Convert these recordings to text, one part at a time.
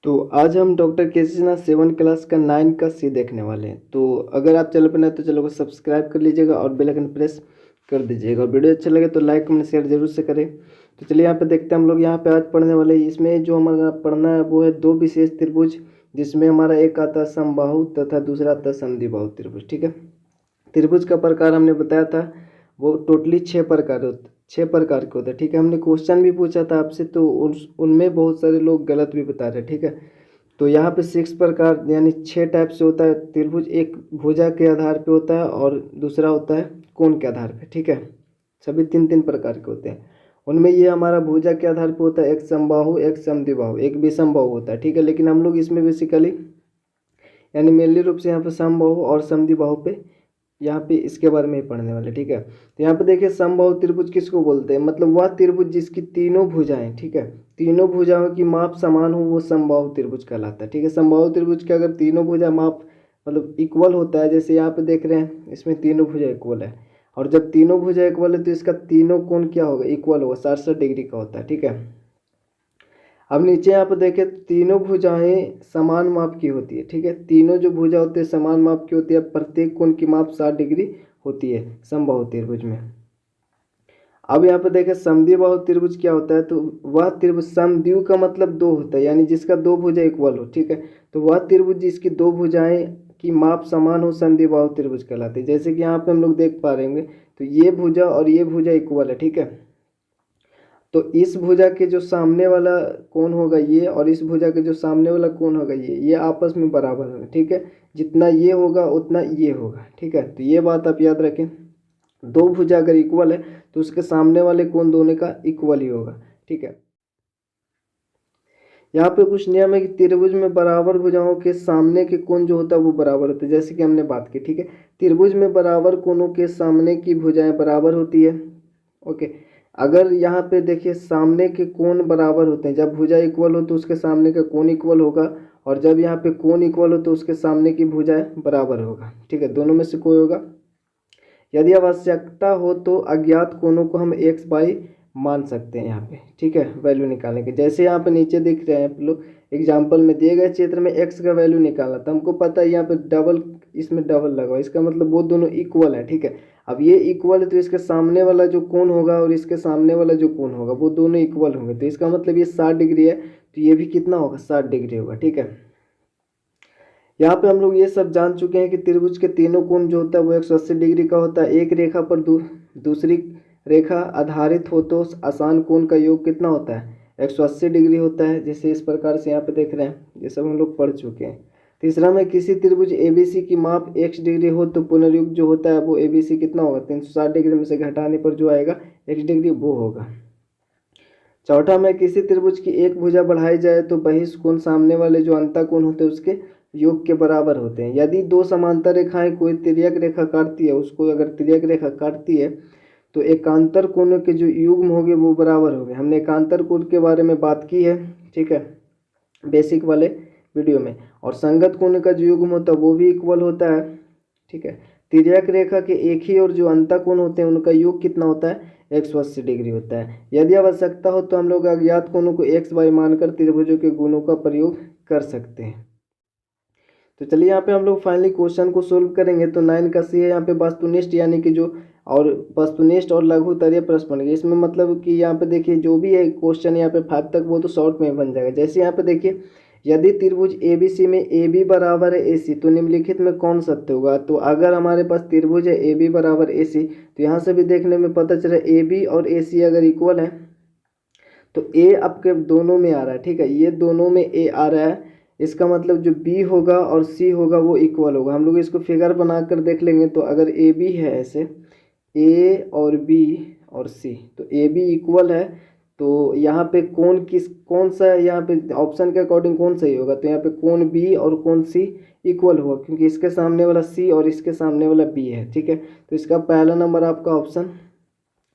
तो आज हम डॉक्टर के सी नाथ 7 क्लास का 9 का सी देखने वाले हैं। तो अगर आप चैनल पर नए तो चैनल को सब्सक्राइब कर लीजिएगा और बेल आइकन प्रेस कर दीजिएगा, और वीडियो अच्छा लगे तो लाइक कमेंट शेयर जरूर से करें। तो चलिए यहाँ पे देखते हैं हम लोग यहाँ पे आज पढ़ने वाले हैं। इसमें जो हमारा पढ़ना है वो है दो विशेष त्रिभुज, जिसमें हमारा एक आता है समबाहु तथा दूसरा आता है समद्विबाहु त्रिभुज। ठीक है, त्रिभुज का प्रकार हमने बताया था वो टोटली 6 प्रकार के होते हैं। ठीक है, हमने क्वेश्चन भी पूछा था आपसे, तो उनमें बहुत सारे लोग गलत भी बता रहे हैं। ठीक है, तो यहाँ पे 6 प्रकार यानी 6 टाइप से होता है त्रिभुज। एक भुजा के आधार पे होता है और दूसरा होता है कोण के आधार पे। ठीक है, सभी 3 3 प्रकार के होते हैं। उनमें ये हमारा भुजा के आधार पे होता है एक समबाहु, एक समद्विबाहु, एक विषमबाहु होता है। ठीक है, लेकिन हम लोग इसमें बेसिकली यानी मेनली रूप से यहाँ पे समबाहु और समद्विबाहु पे यहाँ पे इसके बारे में ही पढ़ने वाले। ठीक है, तो यहाँ पे देखिए समबाहु त्रिभुज किसको बोलते हैं, मतलब वह त्रिभुज जिसकी तीनों भुजाएं, ठीक है, तीनों भुजाओं की माप समान हो वो समबाहु त्रिभुज कहलाता है। ठीक है, समबाहु त्रिभुज के अगर तीनों भुजा माप मतलब इक्वल होता है, जैसे यहाँ पे देख रहे हैं इसमें तीनों भुजा इक्वल है, और जब तीनों भुजा इक्वल है तो इसका तीनों कोण क्या होगा, इक्वल होगा, 60 डिग्री का होता है। ठीक है, अब नीचे यहाँ पे देखें तीनों भुजाएं समान माप की होती है। ठीक है, तीनों जो भुजा होते हैं समान माप की होती है, प्रत्येक कोण की माप 60 डिग्री होती है समबाहु त्रिभुज में। अब यहाँ पे देखें समद्विबाहु त्रिभुज क्या होता है, तो वह त्रिभुज, समद्वि का मतलब दो होता है, यानी जिसका दो भुजा इक्वल हो। ठीक है, तो वह त्रिभुज जिसकी दो भुजाएं की माप समान हो समद्विबाहु त्रिभुज कहलाती है। जैसे कि यहाँ पे हम लोग देख पा रहे होंगे, तो ये भुजा और ये भुजा इक्वल है। ठीक है, तो इस भुजा के जो सामने वाला कोण होगा ये, और इस भुजा के जो सामने वाला कोण होगा ये आपस में बराबर होगा। ठीक है, जितना ये होगा उतना ये होगा। ठीक है, तो ये बात आप याद रखें, दो भुजा अगर इक्वल है तो उसके सामने वाले कोण दोनों का इक्वल ही होगा। ठीक है, यहाँ पे कुछ नियम है कि त्रिभुज में बराबर भुजाओं के सामने के कोण जो होता है वो बराबर होता है, जैसे कि हमने बात की। ठीक है, त्रिभुज में बराबर कोणों के सामने की भुजाएं बराबर होती है। ओके, अगर यहाँ पे देखिए सामने के कोण बराबर होते हैं, जब भुजा इक्वल हो तो उसके सामने का कोण इक्वल होगा, और जब यहाँ पे कोण इक्वल हो तो उसके सामने की भुजाएं बराबर होगा। ठीक है, दोनों में से कोई होगा। यदि आवश्यकता हो तो अज्ञात कोणों को हम एक्स वाई मान सकते हैं यहाँ पे। ठीक है, वैल्यू निकालने के, जैसे यहाँ पे नीचे दिख रहे हैं आप लोग एग्जाम्पल में दिए गए क्षेत्र में एक्स का वैल्यू निकालना था, हमको पता है यहाँ पे डबल, इसमें डबल लगा, इसका मतलब वो दोनों इक्वल है। ठीक है, अब ये इक्वल है तो इसके सामने वाला जो कोण होगा और इसके सामने वाला जो कोण होगा वो दोनों इक्वल होंगे, तो इसका मतलब ये 60 डिग्री है, तो ये भी कितना होगा, 60 डिग्री होगा। ठीक है, यहाँ पे हम लोग ये सब जान चुके हैं कि त्रिभुज के तीनों कोण जो होता है वो 180 डिग्री का होता है। एक रेखा पर दूसरी रेखा आधारित हो तो आसान कोण का योग कितना होता है, 180 डिग्री होता है, जैसे इस प्रकार से यहाँ पे देख रहे हैं, ये सब हम लोग पढ़ चुके हैं। तीसरा में किसी त्रिभुज एबीसी की माप x डिग्री हो तो पुनर्युग जो होता है वो एबीसी कितना होगा, 360 डिग्री में से घटाने पर जो आएगा x डिग्री वो होगा। चौथा में किसी त्रिभुज की एक भुजा बढ़ाई जाए तो बहिष्कोण सामने वाले जो अंतःकोण होते हैं उसके योग के बराबर होते हैं। यदि दो समांतर रेखाएं कोई तिर्यक रेखा काटती है, उसको अगर तिर्यक रेखा काटती है तो एकांतर कोणों के जो युग्म होंगे वो बराबर होंगे। हमने एकांतर कोण के बारे में बात की है, ठीक है, बेसिक वाले वीडियो में। और संगत कोण का जो युग्म होता है वो भी इक्वल होता है। ठीक है, तिर्यक रेखा के एक ही और जो अंतःकोण होते हैं उनका योग कितना होता है, 180 डिग्री होता है। यदि आवश्यकता हो तो हम लोग अज्ञात कोणों को एक्स वाई मानकर त्रिभुजों के गुणों का प्रयोग कर सकते हैं। तो चलिए यहाँ पे हम लोग फाइनली क्वेश्चन को सोल्व करेंगे। तो 9 का सी है यहाँ पे वस्तुनिष्ठ यानी कि जो, और वस्तुनिष्ठ और लघुतरीय प्रश्न बन गए। इसमें मतलब कि यहाँ पे देखिए जो भी है क्वेश्चन यहाँ पे 5 तक वो तो शॉर्ट में बन जाएगा। जैसे यहाँ पे देखिए यदि त्रिभुज एबीसी में ए बी बराबर है ए सी तो निम्नलिखित में कौन सत्य होगा। तो अगर हमारे पास त्रिभुज है ए बी बराबर ए सी तो यहाँ से भी देखने में पता चला ए बी और ए सी अगर इक्वल है तो ए आपके दोनों में आ रहा है। ठीक है, ये दोनों में ए आ रहा है, इसका मतलब जो बी होगा और सी होगा वो इक्वल होगा। हम लोग इसको फिगर बनाकर देख लेंगे। तो अगर ए बी है ऐसे, ए और बी और सी, तो ए बी इक्वल है, तो यहाँ पे कौन सा यहाँ पे ऑप्शन के अकॉर्डिंग कौन सही होगा, तो यहाँ पे कौन बी और कौन सी इक्वल होगा, क्योंकि इसके सामने वाला सी और इसके सामने वाला बी है। ठीक है, तो इसका पहला नंबर आपका ऑप्शन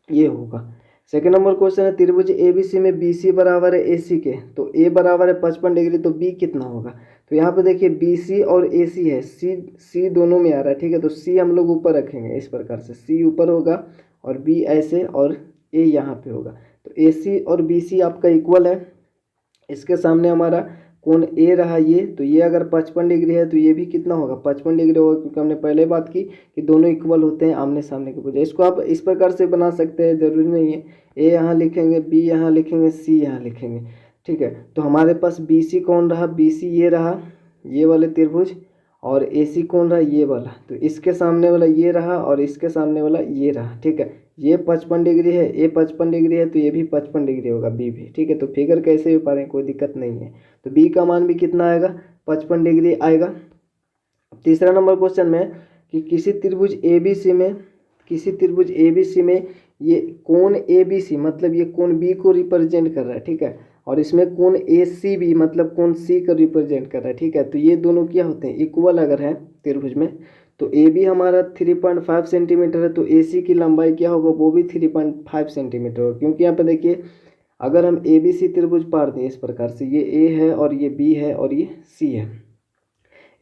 ये होगा। सेकेंड नंबर क्वेश्चन है त्रिभुज एबीसी में बीसी बराबर है एसी के, तो ए बराबर है 55 डिग्री, तो बी कितना होगा। तो यहाँ पे देखिए बीसी और एसी है, सी दोनों में आ रहा है। ठीक है, तो सी हम लोग ऊपर रखेंगे इस प्रकार से, सी ऊपर होगा और बी ऐसे और ए यहाँ पे होगा। तो एसी और बीसी आपका इक्वल है, इसके सामने हमारा कोण ए रहा ये, तो ये अगर 55 डिग्री है तो ये भी कितना होगा 55 डिग्री होगा, क्योंकि हमने पहले बात की कि दोनों इक्वल होते हैं आमने सामने के भुजा। इसको आप इस प्रकार से बना सकते हैं, ज़रूरी नहीं है ए यहाँ लिखेंगे, बी यहाँ लिखेंगे, सी यहाँ लिखेंगे, ठीक है। तो हमारे पास बी सी कौन रहा, बी सी ये रहा, ये वाले त्रिभुज, और ए सी कौन रहा, ये वाला, तो इसके सामने वाला ये रहा और इसके सामने वाला ये रहा, ठीक है। ये 55 डिग्री है, ए 55 डिग्री है, तो ये भी 55 डिग्री होगा, बी भी, ठीक है। तो फिगर कैसे भी पा रहे हैं, कोई दिक्कत नहीं है। तो बी का मान भी कितना आएगा, 55 डिग्री आएगा। तीसरा नंबर क्वेश्चन में कि किसी त्रिभुज ए बी सी में, किसी त्रिभुज ए बी सी में ये कोण ए बी सी, मतलब ये कोण बी को रिप्रेजेंट कर रहा है, ठीक है, और इसमें कोण ए सी बी मतलब कोण सी को रिप्रेजेंट कर रहा है, ठीक है। तो ये दोनों क्या होते हैं, इक्वल अगर है त्रिभुज में, तो ए बी हमारा 3.5 सेंटीमीटर है, तो ए सी की लंबाई क्या होगा, वो भी 3.5 सेंटीमीटर होगा। क्योंकि यहाँ पे देखिए अगर हम ए बी सी त्रिभुज पार दें इस प्रकार से, ये ए है और ये बी है और ये सी है,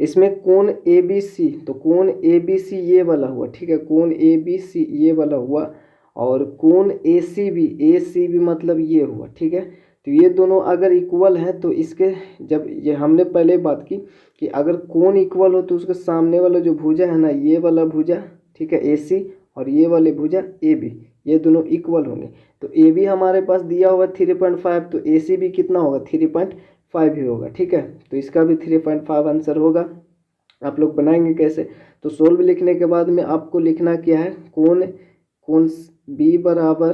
इसमें कोण ए बी सी, तो कोण ए बी सी ये वाला हुआ, ठीक है, कोण ए बी सी ये वाला हुआ, और कोण ए सी बी मतलब ये हुआ, ठीक है। तो ये दोनों अगर इक्वल हैं तो इसके, जब ये हमने पहले बात की कि अगर कोण इक्वल हो तो उसके सामने वाला जो भुजा है ना, ये वाला भुजा, ठीक है, ए सी, और ये वाले भुजा ए बी, ये दोनों इक्वल होंगे। तो ए बी हमारे पास दिया हुआ 3.5, तो ए सी भी कितना होगा 3.5 ही होगा, ठीक है। तो इसका भी 3.5 आंसर होगा। आप लोग बनाएंगे कैसे, तो सोल्व लिखने के बाद में आपको लिखना क्या है, कोण बी बराबर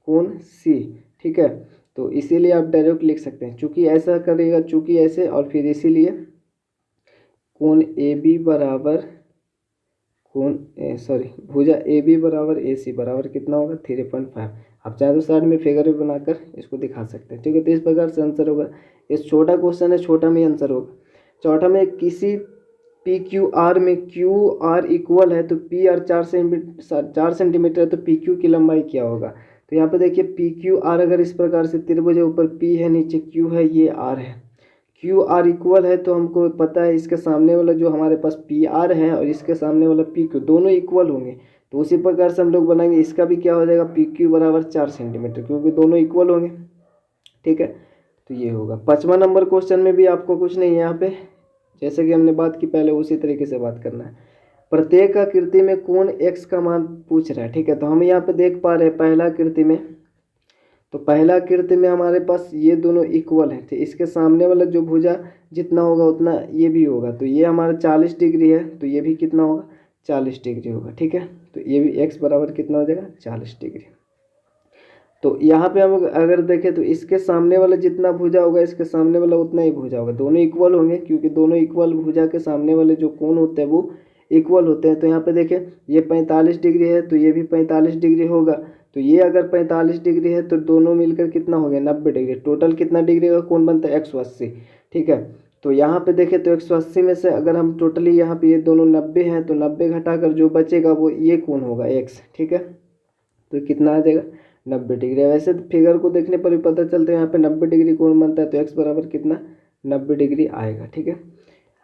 कोण सी, ठीक है। तो इसीलिए आप डायरेक्ट लिख सकते हैं, चूंकि ऐसा करेगा, चूंकि ऐसे, और फिर इसीलिए कोण ए बी बराबर भुजा ए बी बराबर ए सी बराबर कितना होगा 3.5। आप चाहे तो साइड में फिगर भी बनाकर इसको दिखा सकते हैं, ठीक है। तो इस प्रकार से आंसर होगा। इस छोटा क्वेश्चन है, छोटा में आंसर होगा। चौथा में किसी पी क्यू आर में क्यू आर इक्वल है, तो पी आर 4 सेंटीमीटर है, तो पी क्यू की लंबाई क्या होगा। तो यहाँ पे देखिए पी क्यू आर अगर इस प्रकार से त्रिभुज है, ऊपर पी है, नीचे क्यू है, ये आर है, क्यू आर इक्वल है, तो हमको पता है इसके सामने वाला जो हमारे पास पी आर है और इसके सामने वाला पी क्यू दोनों इक्वल होंगे। तो उसी प्रकार से हम लोग बनाएंगे, इसका भी क्या हो जाएगा पी क्यू बराबर 4 सेंटीमीटर, क्योंकि दोनों इक्वल होंगे, ठीक है। तो ये होगा। 5वां नंबर क्वेश्चन में भी आपको कुछ नहीं है, यहाँ पे जैसे कि हमने बात की पहले उसी तरीके से बात करना है। प्रत्येक आकृति में कोण x का मान पूछ रहा है, ठीक है। तो हम यहाँ पे देख पा रहे हैं पहला आकृति में, तो पहला आकृति में हमारे पास ये दोनों इक्वल है, तो इसके सामने वाला जो भुजा जितना होगा उतना ये भी होगा, तो ये हमारा 40 डिग्री है, तो ये भी कितना होगा 40 डिग्री होगा, ठीक है। तो ये भी x बराबर कितना हो जाएगा 40 डिग्री। तो यहाँ पे हम अगर देखें तो इसके सामने वाला जितना भुजा होगा इसके सामने वाला उतना ही भुजा होगा, दोनों इक्वल होंगे, क्योंकि दोनों इक्वल भुजा के सामने वाले जो कोण होते हैं वो इक्वल होते हैं। तो यहाँ पे देखें ये 45 डिग्री है, तो ये भी 45 डिग्री होगा। तो ये अगर 45 डिग्री है तो दोनों मिलकर कितना हो गया 90 डिग्री। टोटल कितना डिग्री का कोण बनता है 180, ठीक है। तो यहाँ पे देखें तो 180 में से अगर हम टोटली यहाँ पे ये दोनों 90 हैं, तो 90 घटाकर जो बचेगा वो ये कोण होगा x, ठीक है। तो कितना आ जाएगा 90 डिग्री। वैसे फिगर को देखने पर भी पता चलता है यहाँ पे 90 डिग्री कोण बनता है, तो x बराबर कितना 90 डिग्री आएगा, ठीक है।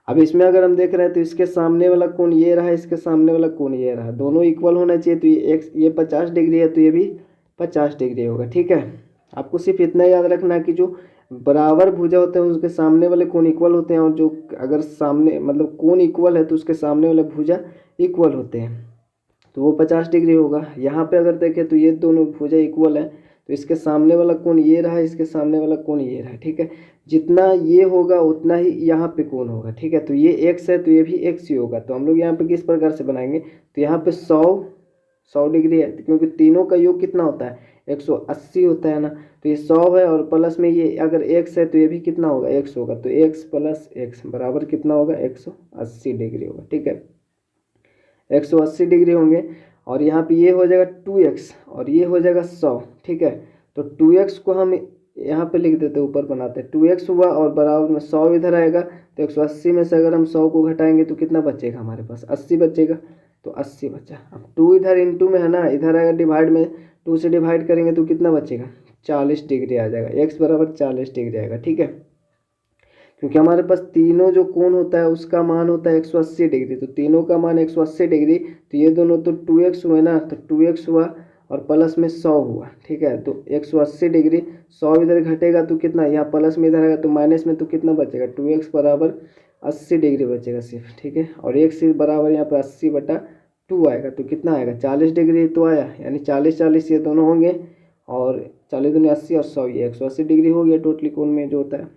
अब इसमें अगर हम देख रहे हैं तो इसके सामने वाला कोण ये रहा, इसके सामने वाला कोण ये रहा, दोनों इक्वल होना चाहिए। तो ये 50 डिग्री है, तो ये भी 50 डिग्री होगा, ठीक है। आपको सिर्फ इतना याद रखना है कि जो बराबर भुजा होते हैं उसके सामने वाले कोण इक्वल होते हैं, और जो अगर सामने मतलब कोण इक्वल है तो उसके सामने वाले भुजा इक्वल होते हैं, तो वो 50 डिग्री होगा। यहाँ पे अगर देखें तो ये दोनों भुजा इक्वल है, तो इसके सामने वाला कोण ये रहा, इसके सामने वाला कोण ये रहा, ठीक है। जितना ये होगा उतना ही यहाँ पे कोण होगा, ठीक है। तो ये x है तो ये भी x ही होगा। तो हम लोग यहाँ पे किस प्रकार से बनाएंगे, तो यहाँ पे 100 डिग्री है, क्योंकि तीनों का योग कितना होता है 180 होता है ना। तो ये 100 है और प्लस में ये अगर x है तो ये भी कितना होगा x होगा। तो x प्लस x बराबर कितना होगा 180 डिग्री होगा, ठीक है। 180 डिग्री होंगे, और यहाँ पे ये हो जाएगा 2x और ये हो जाएगा 100, ठीक है। तो 2x को हम यहाँ पे लिख देते हैं, ऊपर बनाते हैं 2x हुआ और बराबर में 100 इधर आएगा। तो 180 में से अगर हम 100 को घटाएंगे तो कितना बचेगा हमारे पास 80 बचेगा। तो 80 बचा। अब 2 इधर इंटू में है ना, इधर आएगा डिवाइड में, 2 से डिवाइड करेंगे तो कितना बचेगा 40 डिग्री आ जाएगा। x बराबर 40 डिग्री आएगा, ठीक है। क्योंकि हमारे पास तीनों जो कोण होता है उसका मान होता है 180 डिग्री, तो तीनों का मान 180 डिग्री। तो ये दोनों तो 2x हुए ना, तो 2x हुआ और प्लस में 100 हुआ, ठीक है। तो 180 डिग्री, 100 इधर घटेगा तो कितना, यहाँ प्लस में इधर आएगा तो माइनस में, तो कितना बचेगा 2x बराबर 80 डिग्री बचेगा सिर्फ, ठीक है। और x बराबर यहाँ पे 80/2 आएगा, तो कितना आएगा 40 डिग्री तो आया, यानी 40-40 ये दोनों होंगे, और 40 दूनी 80 और 100 ये 180 डिग्री हो गया टोटली कोण में जो होता है।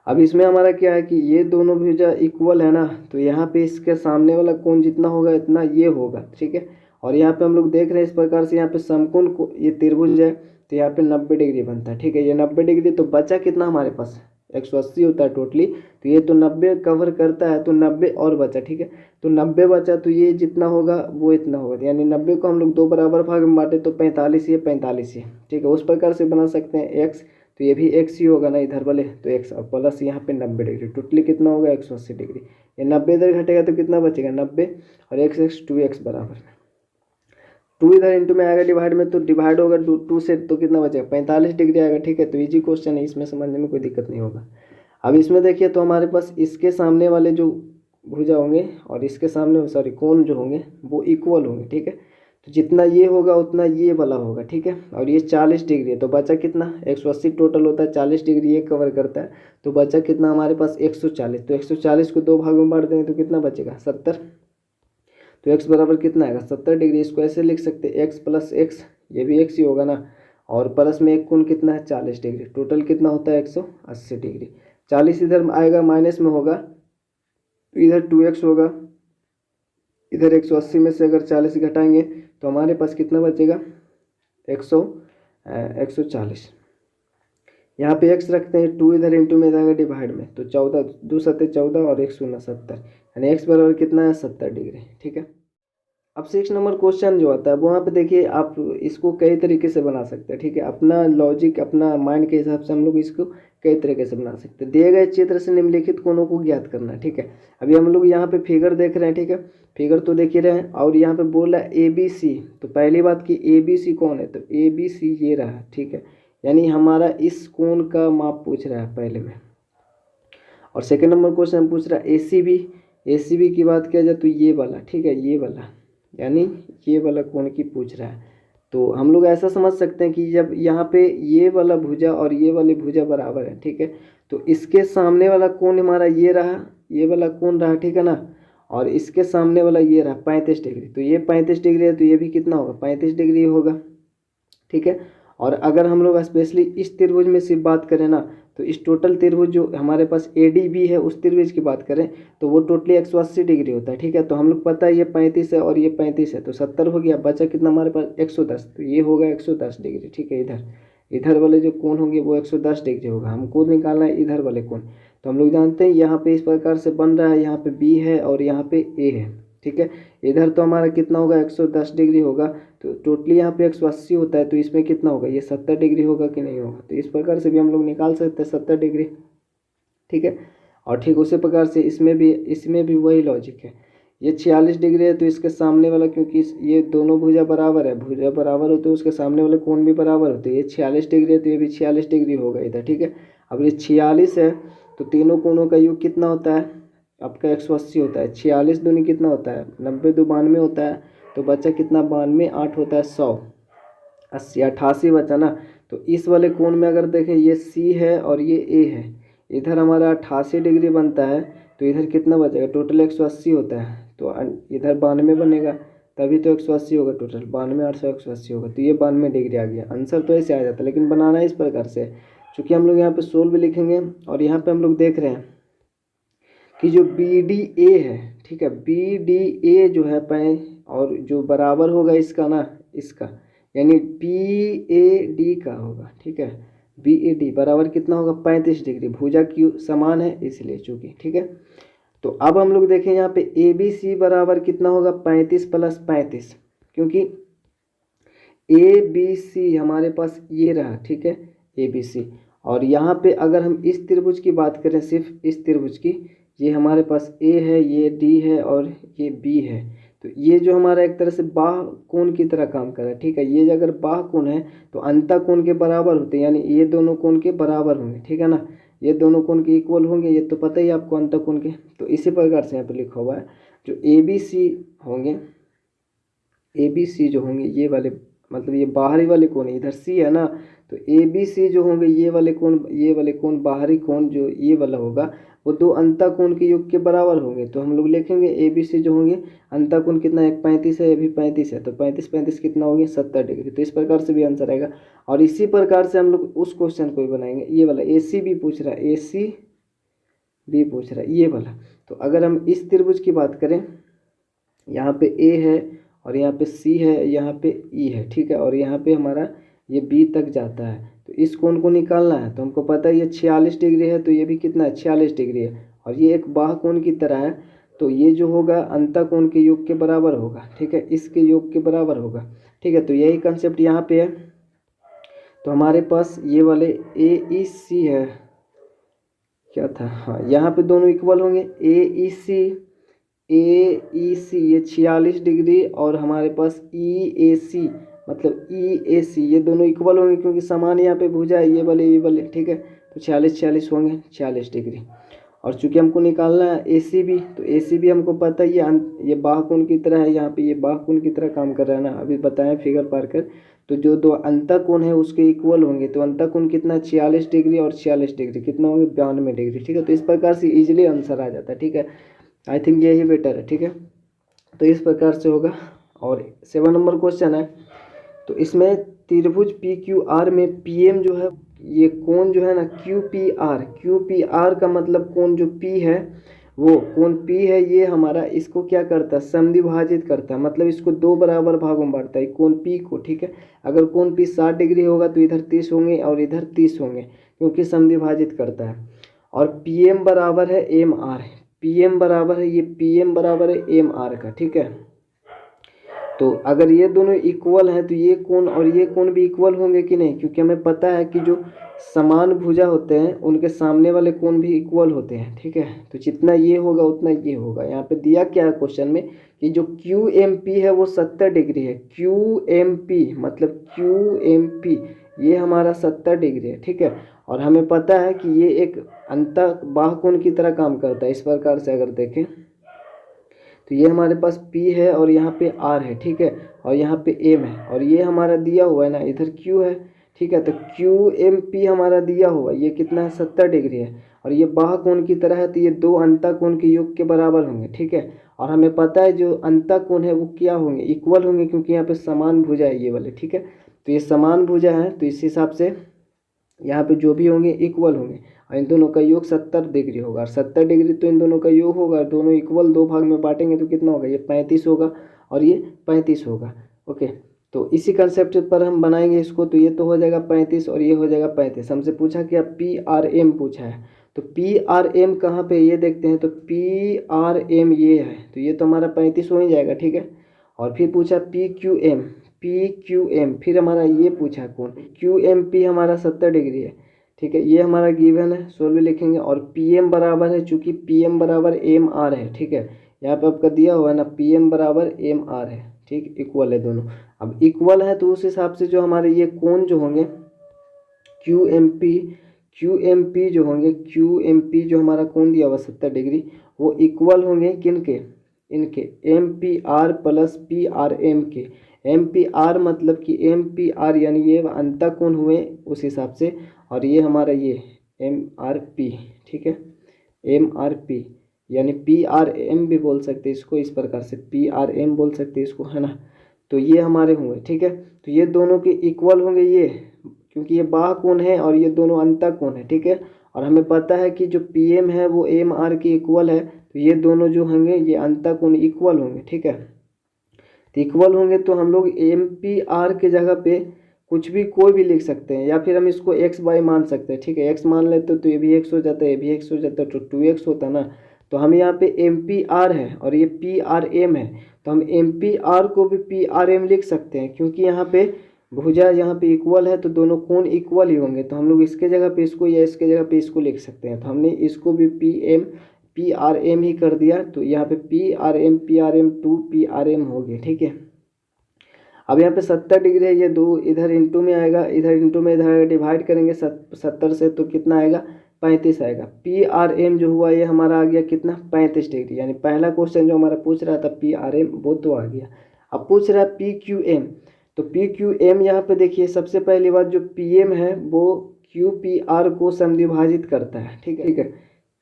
अब इसमें हमारा क्या है कि ये दोनों भुजा इक्वल है ना, तो यहाँ पे इसके सामने वाला कोण जितना होगा इतना ये होगा, ठीक है। और यहाँ पे हम लोग देख रहे हैं इस प्रकार से, यहाँ पे समकोण को ये त्रिभुज है तो यहाँ पे 90 डिग्री बनता है, ठीक है। ये 90 डिग्री, तो बचा कितना हमारे पास 180 होता है टोटली, तो ये तो 90 कवर करता है, तो 90 और बचा, ठीक है। तो 90 बचा, तो ये जितना होगा वो इतना होगा, यानी 90 को हम लोग 2 बराबर भाग में बांटे तो 45 ये 45 ये, ठीक है। उस प्रकार से बना सकते हैं एक्स, तो ये भी एक्स ही होगा ना इधर वाले, तो एक्स और प्लस यहाँ पे 90 डिग्री, टोटली कितना होगा 180 डिग्री। ये 90 इधर घटेगा तो कितना बचेगा 90, और एक्स एक्स 2x बराबर 2 इधर इंटू में आएगा डिवाइड में, तो डिवाइड होगा 2 से, तो कितना बचेगा 45 डिग्री आएगा, ठीक है। तो इजी क्वेश्चन है, इसमें समझने में कोई दिक्कत नहीं होगा। अब इसमें देखिए, तो हमारे पास इसके सामने वाले जो भुजा होंगे और इसके सामने सॉरी कोण जो होंगे वो इक्वल होंगे, ठीक है। तो जितना ये होगा उतना ये वाला होगा, ठीक है। और ये 40 डिग्री है, तो बचा कितना 180 टोटल होता है, 40 डिग्री ये कवर करता है, तो बचा कितना हमारे पास 140। तो 140 को 2 भागों में बांट देंगे तो कितना बचेगा 70। तो x बराबर कितना आएगा 70 डिग्री। इसको ऐसे लिख सकते हैं x प्लस एक्स, ये भी x ही होगा ना, और प्लस में एक कोण कितना है 40 डिग्री, टोटल कितना होता है 180 डिग्री। 40 इधर आएगा माइनस में होगा, तो इधर 2x होगा, इधर 180 में से अगर 40 घटाएंगे तो हमारे पास कितना बचेगा 140। यहाँ पे x रखते हैं, 2 इधर इंटू में जाएगा डिवाइड में, तो 14 2 7 14 और 1 शून्य 70, यानी x बराबर कितना है 70 डिग्री, ठीक है। अब 6 नंबर क्वेश्चन जो आता है वहाँ पे देखिए, आप इसको कई तरीके से बना सकते हैं, ठीक है। अपना लॉजिक अपना माइंड के हिसाब से हम लोग इसको कई तरीके से बना सकते हैं। दिए गए चित्र से निम्नलिखित कोणों को ज्ञात करना है, ठीक है। अभी हम लोग यहाँ पे फिगर देख रहे हैं, ठीक है, फिगर तो देख ही रहे हैं, और यहाँ पे बोल रहा है ABC। तो पहली बात कि ABC कौन है, तो ABC ये रहा, ठीक है, यानी हमारा इस कोण का माप पूछ रहा है पहले में। और सेकेंड नंबर क्वेश्चन पूछ रहा है ACB की बात किया जाए तो ये वाला, ठीक है, ये वाला, यानी ये वाला कोण की पूछ रहा है। तो हम लोग ऐसा समझ सकते हैं कि जब यहाँ पे ये वाला भुजा और ये वाली भुजा बराबर है, ठीक है, तो इसके सामने वाला कोण हमारा ये रहा, ये वाला कोण रहा, ठीक है ना, और इसके सामने वाला ये रहा 35 डिग्री। तो ये 35 डिग्री है, तो ये भी कितना होगा 35 डिग्री होगा, ठीक है। और अगर हम लोग स्पेशली इस त्रिभुज में सिर्फ बात करें ना, तो इस टोटल त्रिभुज जो हमारे पास ADB है उस त्रिभुज की बात करें तो वो टोटली 180 डिग्री होता है, ठीक है। तो हम लोग पता है ये 35 है और ये 35 है, तो 70 हो गया, बचा कितना हमारे पास 110, तो ये होगा 110 डिग्री, ठीक है। इधर वाले जो कोण होंगे वो 110 डिग्री होगा, हमको निकालना है इधर वाले कोण। तो हम लोग जानते हैं यहाँ पे इस प्रकार से बन रहा है, यहाँ पे B है और यहाँ पे A है, ठीक है। इधर तो हमारा कितना होगा 110 डिग्री होगा, तो टोटली यहाँ पे 180 होता है, तो इसमें कितना होगा ये 70 डिग्री होगा कि नहीं होगा। तो इस प्रकार से भी हम लोग निकाल सकते हैं 70 डिग्री, ठीक है। और ठीक उसी प्रकार से इसमें भी वही लॉजिक है। ये 46 डिग्री है, तो इसके सामने वाला, क्योंकि ये दोनों भुजा बराबर है, भुजा बराबर होते हैं उसके सामने वाले कोण भी बराबर होते हैं। ये 46 डिग्री है तो ये भी 46 डिग्री होगा इधर, ठीक है। अब ये 46 है, तो तीनों कोणों का योग कितना होता है आपका 180 होता है। 46 दूनी कितना होता है 90 2 92 होता है, तो बचा कितना 92 8 होता है 100 80 88 बचा ना। तो इस वाले कोण में अगर देखें ये C है और ये A है, इधर हमारा 88 डिग्री बनता है, तो इधर कितना बचेगा टोटल 180 होता है, तो इधर 92 बनेगा, तभी तो 180 होगा टोटल, 92 800 180 होगा, तो ये 92 डिग्री आ गया। आंसर तो ऐसे आ जाता है, लेकिन बनाना इस प्रकार से, चूँकि हम लोग यहाँ पे सोल्व लिखेंगे और यहाँ पे हम लोग देख रहे हैं कि जो BDA है, ठीक है, BDA जो है और जो बराबर होगा इसका ना, इसका यानी BAD का होगा, ठीक है। BAD बराबर कितना होगा 35 डिग्री, भुजा की समान है इसलिए चूँकि, ठीक है। तो अब हम लोग देखें यहाँ पे ABC बराबर कितना होगा 35 प्लस 35, क्योंकि ABC हमारे पास ये रहा, ठीक है, ABC। और यहाँ पे अगर हम इस त्रिभुज की बात करें, सिर्फ इस त्रिभुज की, ये हमारे पास A है, ये D है और ये B है, तो ये जो हमारा एक तरह से बाह कोण की तरह काम कर रहा है, ठीक है। ये अगर बाह कोण है तो अंतः कोण के बराबर होते हैं, यानी ये दोनों कोण के बराबर होंगे, ठीक है ना, ये दोनों कोण के इक्वल होंगे, ये तो पता ही आपको अंतः कोण के। तो इसी प्रकार से यहाँ पे लिखा हुआ है जो ABC होंगे, ABC जो होंगे ये वाले मतलब ये बाहरी वाले कोण, इधर सी है ना, तो ए बी सी जो होंगे ये वाले कोण बाहरी कोण जो ये वाला होगा वो दो अंतःकोण के योग के बराबर होंगे। तो हम लोग लिखेंगे ए बी सी जो होंगे अंतःकोण कितना, एक 35 है, ये भी 35 है, तो 35 35 कितना हो गया 70 डिग्री। तो इस प्रकार से भी आंसर आएगा। और इसी प्रकार से हम लोग उस क्वेश्चन को भी बनाएंगे, ये वाला ए सी बी पूछ रहा है, ए सी बी पूछ रहा है ये वाला। तो अगर हम इस त्रिभुज की बात करें, यहाँ पे ए है और यहाँ पे सी है, यहाँ पे ई है, ठीक है, और यहाँ पे हमारा ये बी तक जाता है। तो इस कोण को निकालना है, तो हमको पता है ये 46 डिग्री है, तो ये भी कितना है 46 डिग्री है, और ये एक बाह्य कोण की तरह है, तो ये जो होगा अंतःकोण के योग के बराबर होगा, ठीक है, इसके योग के बराबर होगा, ठीक है। तो यही कंसेप्ट यहाँ पे है। तो हमारे पास ये वाले ए ई सी है, क्या था, हाँ, यहाँ पे दोनों इक्वल होंगे, ए ई सी ये 46 डिग्री, और हमारे पास ई ए सी मतलब ई ए सी ये दोनों इक्वल होंगे, क्योंकि समान यहाँ पे भुजा है, ये वाले, ठीक है। तो 46 होंगे 40 डिग्री। और चूंकि हमको निकालना है ए सी बी, तो ए सी बी हमको पता है ये बाह्य कोण की तरह है, यहाँ पे ये बाह्य कोण की तरह काम कर रहा है ना, अभी बताएं फिगर पार कर। तो जो दो अंतःकोण है उसके इक्वल होंगे, तो अंतःकोण कितना 46 डिग्री और 46 डिग्री कितना होंगे 92 डिग्री, ठीक है। तो इस प्रकार से इजिली आंसर आ जाता है, ठीक है। आई थिंक यही बेटर है, ठीक है। तो इस प्रकार से होगा। और 7 नंबर क्वेश्चन है, तो इसमें त्रिभुज पी क्यू आर में पी एम जो है ये कोण जो है ना क्यू पी आर का मतलब कोण जो पी है वो कोण पी है, ये हमारा इसको क्या करता है समद्विभाजित करता है, मतलब इसको दो बराबर भागों में बांटता है कोण पी को, ठीक है। अगर कोण पी 60 डिग्री होगा तो इधर 30 होंगे और इधर 30 होंगे, क्योंकि समद्विभाजित करता है। और पी एम बराबर है एम आर, पी एम बराबर है, ये पी एम बराबर है एम आर का, ठीक है। तो अगर ये दोनों इक्वल हैं तो ये कोण और ये कोण भी इक्वल होंगे कि नहीं, क्योंकि हमें पता है कि जो समान भुजा होते हैं उनके सामने वाले कोण भी इक्वल होते हैं, ठीक है। तो जितना ये होगा उतना ये होगा। यहाँ पे दिया क्या है क्वेश्चन में कि जो क्यू एम पी है वो 70 डिग्री है, क्यू एम पी मतलब क्यू एम पी ये हमारा 70 डिग्री है, ठीक है। और हमें पता है कि ये एक अंतः बाह्य कोण की तरह काम करता है। इस प्रकार से अगर देखें तो ये हमारे पास P है और यहाँ पे R है, ठीक है, और यहाँ पे M है, और ये हमारा दिया हुआ है ना इधर Q है, ठीक है। तो QMP हमारा दिया हुआ ये कितना है 70 डिग्री है, और ये बाह्य कोण की तरह है, तो ये दो अंतःकोण के योग के बराबर होंगे, ठीक है। और हमें पता है जो अंतःकोण है वो क्या होंगे इक्वल होंगे, क्योंकि यहाँ पे समान भुजा है ये वाले, ठीक है। तो ये समान भुजा है, तो इस हिसाब से यहाँ पे जो भी होंगे इक्वल होंगे, और इन दोनों का योग 70 डिग्री होगा, और 70 डिग्री तो इन दोनों का योग होगा, दोनों इक्वल दो भाग में बांटेंगे तो कितना होगा, ये 35 होगा और ये 35 होगा। ओके, तो इसी कंसेप्ट पर हम बनाएंगे इसको। तो ये तो हो जाएगा 35 और ये हो जाएगा 35। हमसे पूछा क्या पी आर एम पूछा है, तो पी आर एम कहाँ पे ये देखते हैं, तो पी आर एम ये है, तो ये तो हमारा 35 हो ही जाएगा, ठीक है। और फिर पूछा पी क्यू एम, फिर हमारा ये पूछा कौन क्यू एम पी हमारा 70 डिग्री है, ठीक है, ये हमारा गिवन है, सोल्व लिखेंगे। और पी एम बराबर है, चूंकि पी एम बराबर एम आर है, ठीक है, यहाँ पे आपका दिया हुआ है ना पी एम बराबर एम आर है, ठीक, इक्वल है दोनों। अब इक्वल है तो उस हिसाब से जो हमारे ये कोण जो होंगे क्यू एम पी जो होंगे क्यू एम पी जो हमारा कोण दिया हुआ 70 डिग्री वो इक्वल होंगे किनके, इनके M P R plus P R M के। एम पी आर मतलब कि एम पी आर यानी ये अंतःकोण हुए उस हिसाब से, और ये हमारा ये एम आर पी, ठीक है, एम आर पी यानी पी आर एम भी बोल सकते हैं इसको, इस प्रकार से पी आर एम बोल सकते हैं इसको, है ना। तो ये हमारे होंगे, ठीक है। तो ये दोनों के इक्वल होंगे ये, क्योंकि ये बाह्य कोण है और ये दोनों अंतःकोण है, ठीक है। और हमें पता है कि जो पी एम है वो एम आर के इक्वल है, तो ये दोनों जो होंगे ये अंतःकोण इक्वल होंगे, ठीक है। तो इक्वल होंगे तो हम लोग एम पी आर के जगह पे कुछ भी कोई भी लिख सकते हैं, या फिर हम इसको एक्स वाई मान सकते हैं, ठीक है। एक्स मान लेते तो ये भी एक्स हो जाता है, ये भी एक्स हो जाता है, तो 2x होता ना। तो हम यहाँ पे एम पी आर है और ये पी आर एम है, तो हम एम पी आर को भी पी आर एम लिख सकते हैं, क्योंकि यहाँ पे भुजा यहाँ पे इक्वल है तो दोनों कोण इक्वल ही होंगे। तो हम लोग इसके जगह पे इसको या इसके जगह पे इसको लिख सकते हैं। तो हमने इसको भी पी आर एम ही कर दिया, तो यहाँ पे P R M 2 P R M हो गए, ठीक है। अब यहाँ पे 70 डिग्री है, ये दो इधर इंटू में आएगा, इधर इंटू में इधर डिवाइड करेंगे 70 से, तो कितना आएगा 35 आएगा। पी आर एम जो हुआ ये हमारा आ गया कितना 35 डिग्री, यानी पहला क्वेश्चन जो हमारा पूछ रहा था पी आर एम वो तो आ गया। अब पूछ रहा है पी क्यू एम, तो पी क्यू एम यहाँ पे देखिए, सबसे पहली बात जो पी एम है वो क्यू पी आर को समद्विभाजित करता है, ठीक है।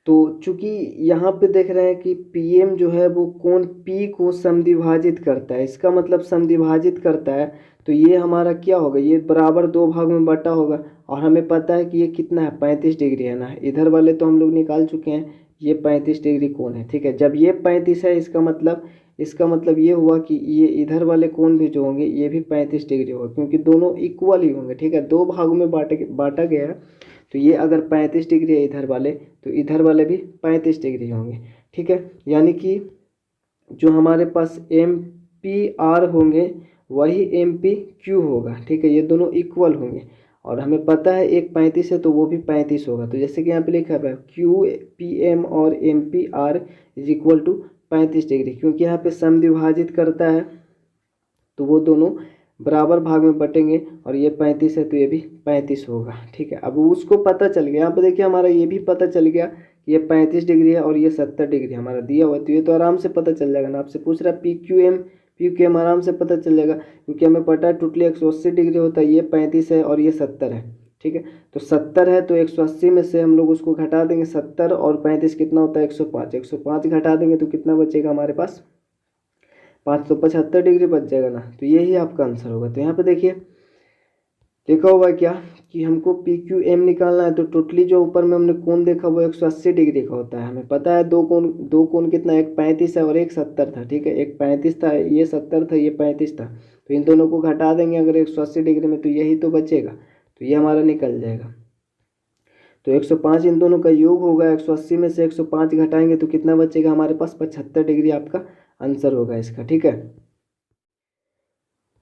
तो चूंकि यहाँ पे देख रहे हैं कि पी एम जो है वो कोण पी को समद्विभाजित करता है, इसका मतलब समद्विभाजित करता है तो ये हमारा क्या होगा, ये बराबर दो भाग में बटा होगा। और हमें पता है कि ये कितना है, 35 डिग्री है ना। इधर वाले तो हम लोग निकाल चुके हैं, ये 35 डिग्री कोण है, ठीक है। जब ये 35 है इसका मतलब ये हुआ कि ये इधर वाले कोण भी जो होंगे ये भी 35 डिग्री होगा, क्योंकि दोनों इक्वल ही होंगे, ठीक है। दो भागों में बांटा गया है, तो ये अगर 35 डिग्री है इधर वाले, तो इधर वाले भी 35 डिग्री होंगे, ठीक है। यानी कि जो हमारे पास एम पी आर होंगे वही एम पी क्यू होगा, ठीक है। ये दोनों इक्वल होंगे और हमें पता है एक 35 है तो वो भी 35 होगा। तो जैसे कि यहाँ पे लिखा है क्यू पी एम और M P R is equal to 35 degree, क्योंकि यहाँ पे समद्विभाजित करता है तो वो दोनों बराबर भाग में बटेंगे और ये 35 है तो ये भी 35 होगा, ठीक है। अब उसको पता चल गया, यहाँ पे देखिए हमारा ये भी पता चल गया कि ये 35 डिग्री है और ये 70 डिग्री हमारा दिया हुआ है, तो ये तो आराम से पता चल जाएगा ना। आपसे पूछ रहा है पी क्यू एम आराम से पता चल जाएगा, क्योंकि हमें पता है टोटली 180 डिग्री होता है, ये 35 है और ये 70 है, ठीक है। तो 70 है तो 180 में से हम लोग उसको घटा देंगे, 70 और 35 कितना होता है 105, 105 घटा देंगे तो कितना बचेगा हमारे पास 575 डिग्री बच जाएगा ना। तो यही आपका आंसर होगा। तो यहाँ पे देखिए लिखा हुआ है क्या कि हमको पी क्यू एम निकालना है, तो टोटली जो ऊपर में हमने कोण देखा वो 180 डिग्री का होता है। हमें पता है दो कोण कितना, एक 35 है और एक 70 था, ठीक है। एक 35 था, ये 70 था, ये 35 था, तो इन दोनों को घटा देंगे अगर 180 डिग्री में, तो यही तो बचेगा, तो ये हमारा निकल जाएगा। तो 105 इन दोनों का योग होगा, 180 में से 105 घटाएंगे तो कितना बचेगा हमारे पास 75 डिग्री आपका आंसर होगा इसका, ठीक है।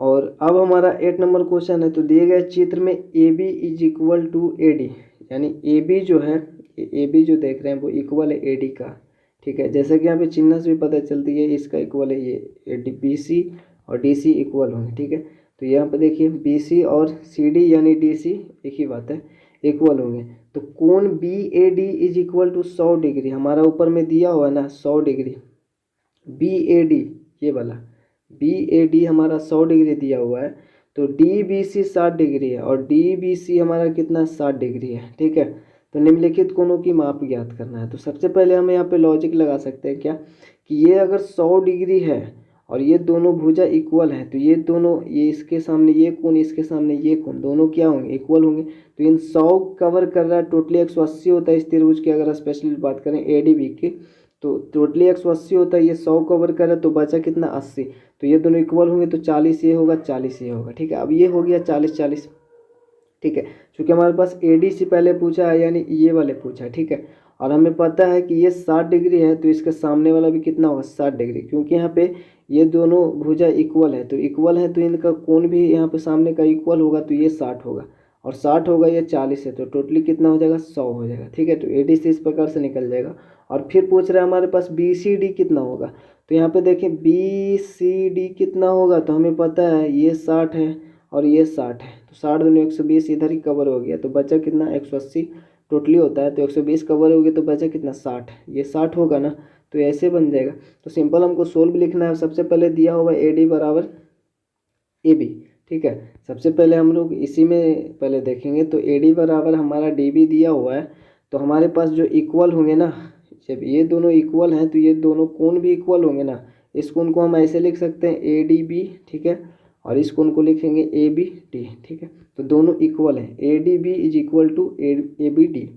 और अब हमारा 8 नंबर क्वेश्चन है। तो दिए गए चित्र में A B is equal to A D, यानी ए बी जो है, ए बी जो देख रहे हैं वो इक्वल है ए डी का, ठीक है। जैसा कि यहाँ पे चिन्ह से भी पता चलती है इसका इक्वल है ये बी सी और डी सी इक्वल होंगे, ठीक है। तो यहाँ पे देखिए बी सी और सी डी यानी डी सी एक ही बात है, इक्वल होंगे। तो कोण B A D is equal to 100 degree, हमारा ऊपर में दिया हुआ है ना 100 डिग्री, बी ए डी ये वाला बी ए डी हमारा 100 डिग्री दिया हुआ है। तो डी बी सी 60 डिग्री है और डी बी सी हमारा कितना 60 डिग्री है, ठीक है। तो निम्नलिखित कोणों की माप ज्ञात करना है। तो सबसे पहले हम यहाँ पे लॉजिक लगा सकते हैं क्या कि ये अगर 100 डिग्री है और ये दोनों भुजा इक्वल है, तो ये दोनों, ये इसके सामने ये कोण, इसके सामने ये कोण, दोनों क्या होंगे इक्वल होंगे। तो इन 100 कवर कर रहा है, टोटली 180 होता है इस त्रिभुज की, अगर स्पेशली बात करें ए डी बी की तो टोटली 180 होता है, ये 100 कवर कर रहा है तो बचा कितना 80, तो ये दोनों इक्वल होंगे तो 40 ये होगा 40 ये होगा, ठीक है। अब ये हो गया 40 40, ठीक है। क्योंकि हमारे पास ए डी सी पहले पूछा है यानी ये वाले पूछा है, ठीक है। और हमें पता है कि ये 60 डिग्री है तो इसके सामने वाला भी कितना होगा 60 डिग्री, क्योंकि यहाँ पे ये दोनों भुजा इक्वल है, तो इक्वल है तो इनका कोण भी यहाँ पे सामने का इक्वल होगा, तो ये 60 होगा और 60 होगा, ये 40 है, तो टोटली कितना हो जाएगा 100 हो जाएगा, ठीक है। तो ए डी सी इस प्रकार से निकल जाएगा। और फिर पूछ रहा है हमारे पास बी सी डी कितना होगा, तो यहाँ पे देखें बी सी डी कितना होगा, तो हमें पता है ये 60 है और ये 60 है, तो 60 दूनी 120 इधर ही कवर हो गया, तो बचा कितना 180 टोटली होता है, तो 120 कवर हो गया तो बचा कितना 60, ये 60 होगा ना। तो ऐसे बन जाएगा। तो सिंपल हमको सोल्व लिखना है। सबसे पहले दिया होगा ए डी बराबर ए बी, ठीक है। सबसे पहले हम लोग इसी में पहले देखेंगे। तो ए डी बराबर हमारा डी बी दिया हुआ है, तो हमारे पास जो इक्वल होंगे ना, जब ये दोनों इक्वल हैं तो ये दोनों कोण भी इक्वल होंगे ना। इस कोण को हम ऐसे लिख सकते हैं ए डी बी, ठीक है, और इस कोण को लिखेंगे ए बी डी, ठीक है। तो दोनों इक्वल हैं, A D B is equal to A B D.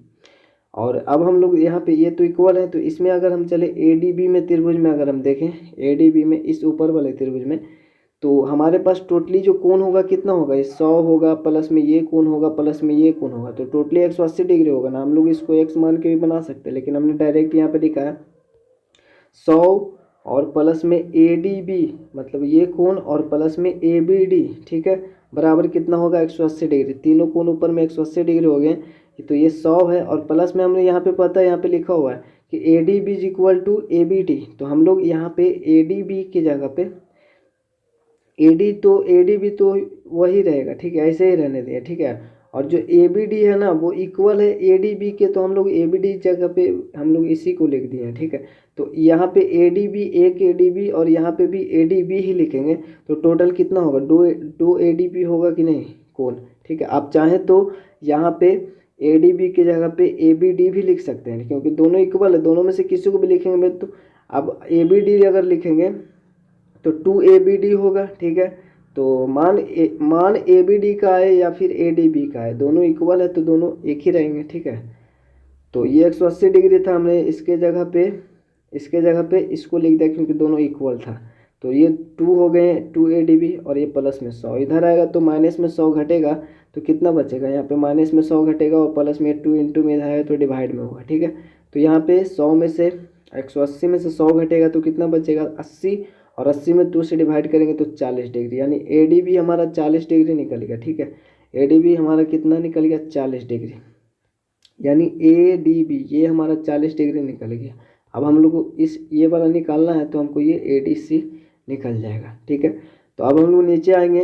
और अब हम लोग यहाँ पे ये तो इक्वल है, तो इसमें अगर हम चले ए डी बी में त्रिभुज में अगर हम देखें ए डी बी में इस ऊपर वाले त्रिभुज में, तो हमारे पास टोटली जो कोण होगा कितना होगा, ये 100 होगा प्लस में ये कोण होगा प्लस में ये कोण होगा, तो टोटली 180 डिग्री होगा ना। हम लोग इसको एक्स मान के भी बना सकते हैं, लेकिन हमने डायरेक्ट यहाँ पे लिखा है 100 और प्लस में ए डी बी मतलब ये कोण और प्लस में ए बी डी, ठीक है, बराबर कितना होगा 180 डिग्री। तीनों कोण ऊपर में 180 डिग्री हो गए, तो ये 100 है और प्लस में हमने यहाँ पे पता है यहाँ पे लिखा हुआ है कि A D B is equal to A B D. तो हम लोग यहाँ पे ए डी बी की जगह पे ए डी बी तो वही रहेगा, ठीक है, ऐसे ही रहने दिया, ठीक है। और जो ए बी डी है ना वो इक्वल है ए डी बी के, तो हम लोग ए बी डी जगह पे हम लोग इसी को लिख दिए हैं, ठीक है। तो यहाँ पे ए डी बी, एक ए डी बी और यहाँ पे भी ए डी बी ही लिखेंगे, तो टोटल कितना होगा, दो ए डी बी होगा कि नहीं कोण, ठीक है। आप चाहें तो यहाँ पे ए डी बी की जगह पे ए बी डी भी लिख सकते हैं, क्योंकि दोनों इक्वल है, दोनों में से किसी को भी लिखेंगे तो अब ए बी डी अगर लिखेंगे तो 2ABD होगा, ठीक है। तो मान ए बी डी का है या फिर ए डी बी का है, दोनों इक्वल है तो दोनों एक ही रहेंगे, ठीक है। तो ये 180 डिग्री था, हमने इसके जगह पे इसको लिख दिया क्योंकि दोनों इक्वल था। तो ये 2 हो गए 2ADB और ये प्लस में 100, इधर आएगा तो माइनस में 100 घटेगा तो कितना बचेगा, यहाँ पे माइनस में 100 घटेगा और प्लस में 2 इंटू में इधर आएगा तो डिवाइड में होगा, ठीक है। तो यहाँ पे 100 में से 180 में से 100 घटेगा तो कितना बचेगा 80, और 80 में 2 से डिवाइड करेंगे तो 40 डिग्री, यानी ए डी बी हमारा 40 डिग्री निकल गया, ठीक है। ए डी बी हमारा कितना निकल गया 40 डिग्री, यानी ए डी बी ये हमारा 40 डिग्री निकल गया। अब हम लोग को ये वाला निकालना है तो हमको ये ए डी सी निकल जाएगा, ठीक है। तो अब हम लोग नीचे आएंगे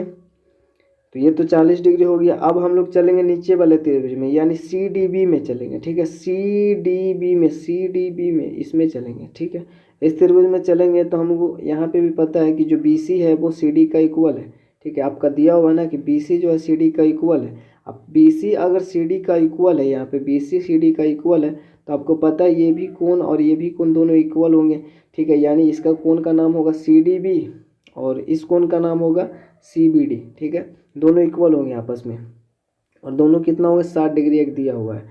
तो ये तो 40 डिग्री हो गया। अब हम लोग चलेंगे नीचे वाले त्रिभुज में, यानी सी डी बी में चलेंगे, ठीक है। सी डी बी में इसमें चलेंगे, ठीक है। इस त्रिभुज में चलेंगे तो हमको यहाँ पे भी पता है कि जो बी सी है वो सी डी का इक्वल है, ठीक है। आपका दिया हुआ ना कि बी सी जो है सी डी का इक्वल है। अब बी सी अगर सी डी का इक्वल है, यहाँ पे बी सी सी डी का इक्वल है, तो आपको पता है ये भी कोण और ये भी कोण दोनों इक्वल होंगे, ठीक है। यानी इसका कोण का नाम होगा सी डी बी और इस कोण का नाम होगा सी बी डी, ठीक है। दोनों इक्वल होंगे आपस में, और दोनों कितना होगा 60 डिग्री एक दिया हुआ है।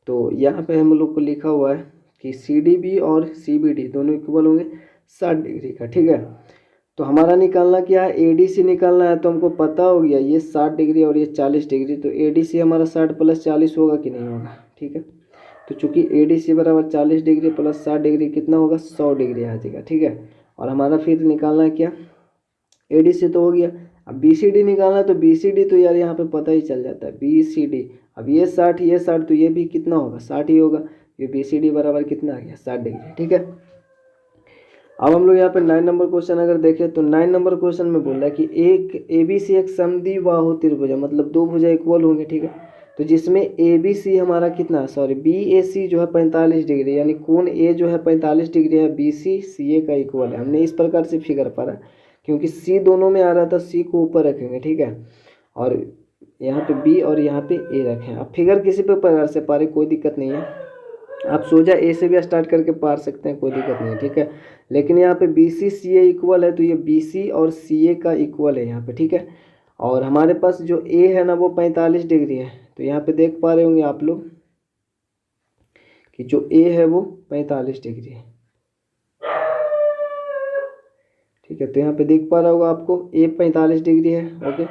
तो यहाँ पे हम लोग को लिखा हुआ है कि सी डी बी और सी बी डी दोनों इक्वल होंगे 60 डिग्री का, ठीक है। तो हमारा निकालना क्या है, ए डी सी निकालना है। तो हमको पता हो गया ये 60 डिग्री और ये 40 डिग्री, तो ए डी सी हमारा 60 प्लस 40 होगा कि नहीं होगा, ठीक है। तो चूंकि ए डी सी बराबर 40 डिग्री प्लस 60 डिग्री कितना होगा 100 डिग्री आ जाएगा, ठीक है। और हमारा फिर निकालना है क्या, ए डी सी तो हो गया। अब बी सी डी निकालना है, तो बी सी डी तो यार यहाँ पे पता ही चल जाता है बी सी डी। अब ये 60 तो ये भी कितना होगा 60 ही होगा, ये बी सी डी बराबर कितना आ गया 60 डिग्री, ठीक है। अब हम लोग यहाँ पे 9 नंबर क्वेश्चन अगर देखें तो 9 नंबर क्वेश्चन में बोल रहा है कि एक ए बी सी एक समद्विबाहु त्रिभुज है, मतलब दो भुजा इक्वल होंगे, ठीक है। तो जिसमें ए बी सी हमारा कितना बी ए सी जो है 45 डिग्री, यानी कोण ए जो है 45 डिग्री है, बी सी सी ए का इक्वल है। हमने इस प्रकार से फिगर पढ़ा क्योंकि सी दोनों में आ रहा था, सी को ऊपर रखेंगे, ठीक है। और यहाँ पे बी और यहाँ पे ए रखें। अब फिगर किसी पे प्रकार से पारे कोई दिक्कत नहीं है, आप सोचा ए से भी स्टार्ट करके पार सकते हैं, कोई दिक्कत नहीं है, ठीक है। लेकिन यहाँ पे बी सी सी ए इक्वल है, तो ये बी सी और सी ए का इक्वल है यहाँ पे, ठीक है। और हमारे पास जो ए है ना वो 45 डिग्री है, तो यहाँ पे देख पा रहे होंगे आप लोग कि जो ए है वो 45 डिग्री है, ठीक है। तो यहाँ पे देख पा रहा होगा आपको ए 45 डिग्री है, ओके।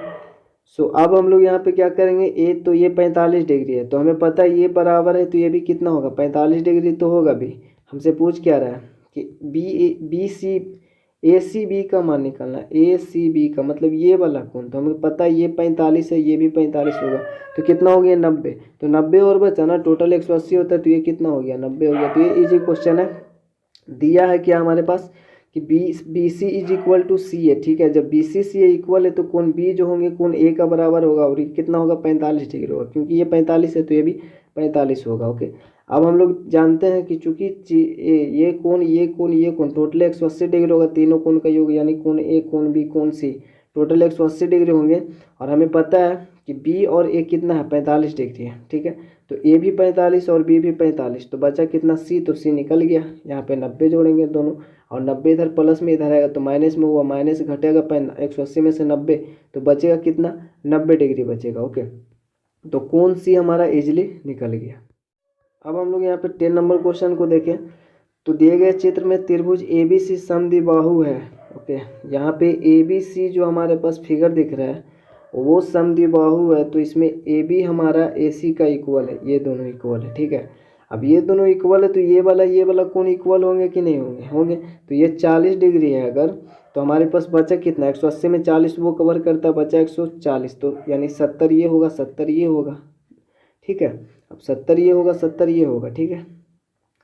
सो अब हम लोग यहाँ पे क्या करेंगे, ए तो ये 45 डिग्री है, तो हमें पता है ये बराबर है, तो ये भी कितना होगा 45 डिग्री तो होगा भी। हमसे पूछ क्या रहा है कि बी सी ए सी बी का मान निकालना, ए सी बी का मतलब ये वाला कोण, तो हमें पता है ये 45 है, ये भी 45 होगा, तो कितना हो गया 90। तो 90 और बचा ना, टोटल 180 होता है, तो ये कितना हो गया 90 हो गया। तो ये इजी क्वेश्चन है। दिया है क्या हमारे पास कि B C is equal to C A, ठीक है। जब बी सी सी ए इक्वल है तो कोण बी जो होंगे कोण ए का बराबर होगा, और ये कितना होगा 45 डिग्री होगा, क्योंकि ये 45 है तो ये भी 45 होगा, ओके। अब हम लोग जानते हैं कि चूंकि ये कोण टोटल 180 डिग्री होगा, तीनों कोण का योग, यानी कोण ए कोण बी कोण सी टोटल 180 डिग्री होंगे। और हमें पता है कि बी और ए कितना है 45 डिग्री है, ठीक है। तो ए भी 45 और बी भी 45, तो बचा कितना सी, तो सी निकल गया। यहाँ पे 90 जोड़ेंगे दोनों, और 90 इधर प्लस में इधर आएगा तो माइनस में हुआ, माइनस घटेगा 180 में से 90, तो बचेगा कितना 90 डिग्री बचेगा, ओके। तो कोण सी हमारा इजिली निकल गया। अब हम लोग यहाँ पे 10 नंबर क्वेश्चन को देखें तो दिए गए चित्र में त्रिभुज ए बी सी समद्विबाहु है, ओके। यहाँ पे ए बी सी जो हमारे पास फिगर दिख रहा है वो समद्विबाहु है, तो इसमें ए बी हमारा ए सी का इक्वल है, ये दोनों इक्वल है, ठीक है। अब ये दोनों इक्वल है तो ये वाला कोण इक्वल होंगे कि नहीं होंगे, तो ये 40 डिग्री है अगर, तो हमारे पास बचा कितना 180 में 40 वो कवर करता है, बचा 140, तो यानी 70 ये होगा 70 ये होगा, ठीक है। अब 70 ये होगा 70 ये होगा, ठीक है।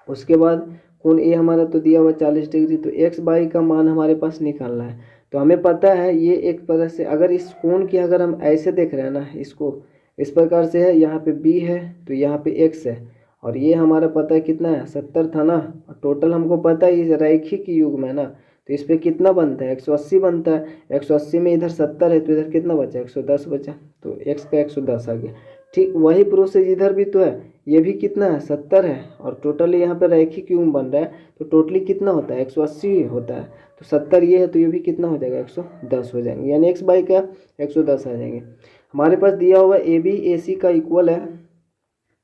उसके बाद कोण ए हमारा तो दिया हुआ 40 डिग्री, तो एक्स बाई का मान हमारे पास निकालना है। तो हमें पता है ये एक तरह से, अगर इस कोण की अगर हम ऐसे देख रहे हैं ना, इसको इस प्रकार से है, यहाँ पे b है तो यहाँ पे x है, और ये हमारा पता है कितना है 70 था ना, और टोटल हमको पता है ये रैखिक युग्म है ना, तो इस पे कितना बनता है 180 बनता है। 180 में इधर 70 है तो इधर कितना बचा 110 बचा, तो x का 110 आ गया। ठीक वही प्रोसेस इधर भी तो है, ये भी कितना है 70 है, और टोटली यहाँ पे रैखिक युग्म बन रहा है तो टोटली कितना होता है 180 होता है, तो 70 ये है तो ये भी कितना हो जाएगा 110 हो जाएंगे, यानी x बाई का 110 आ जाएंगे। हमारे पास दिया हुआ ए बी ए सी का इक्वल है,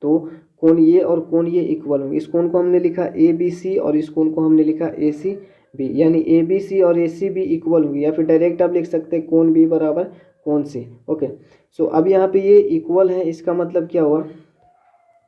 तो कोण ये और कोण ये इक्वल होंगे। इस कोण को हमने लिखा ए बी सी और इस कोण को हमने लिखा ए सी बी, यानी ए बी सी और ए सी बी इक्वल होंगे, या फिर डायरेक्ट आप लिख सकते हैं कोण बी बराबर कोण सी। ओके, सो अब यहाँ पे ये इक्वल है, इसका मतलब क्या हुआ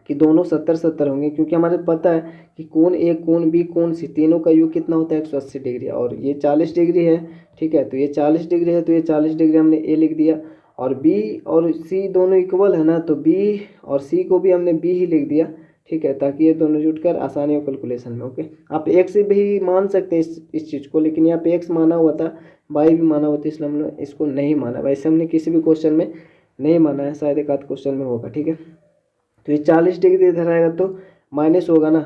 कि दोनों 70-70 होंगे, क्योंकि हमारे पता है कि कोण ए कोण बी कोण सी तीनों का योग कितना होता है 180 डिग्री, और ये 40 डिग्री है। ठीक है, तो ये 40 डिग्री है तो ये 40 डिग्री हमने ए लिख दिया, और बी और सी दोनों इक्वल है ना, तो बी और सी को भी हमने बी ही लिख दिया। ठीक है, ताकि ये दोनों जुटकर आसानी हो कैलकुलेशन में। ओके, आप एक्स भी मान सकते हैं इस चीज़ को, लेकिन यहाँ पे एक्स माना हुआ था, वाई भी माना हुआ था, इसलिए हमने इसको नहीं माना। वैसे हमने किसी भी क्वेश्चन में नहीं माना है, शायद एक आध क्वेश्चन में होगा। ठीक है, तो ये 40 डिग्री इधर आएगा तो माइनस होगा ना,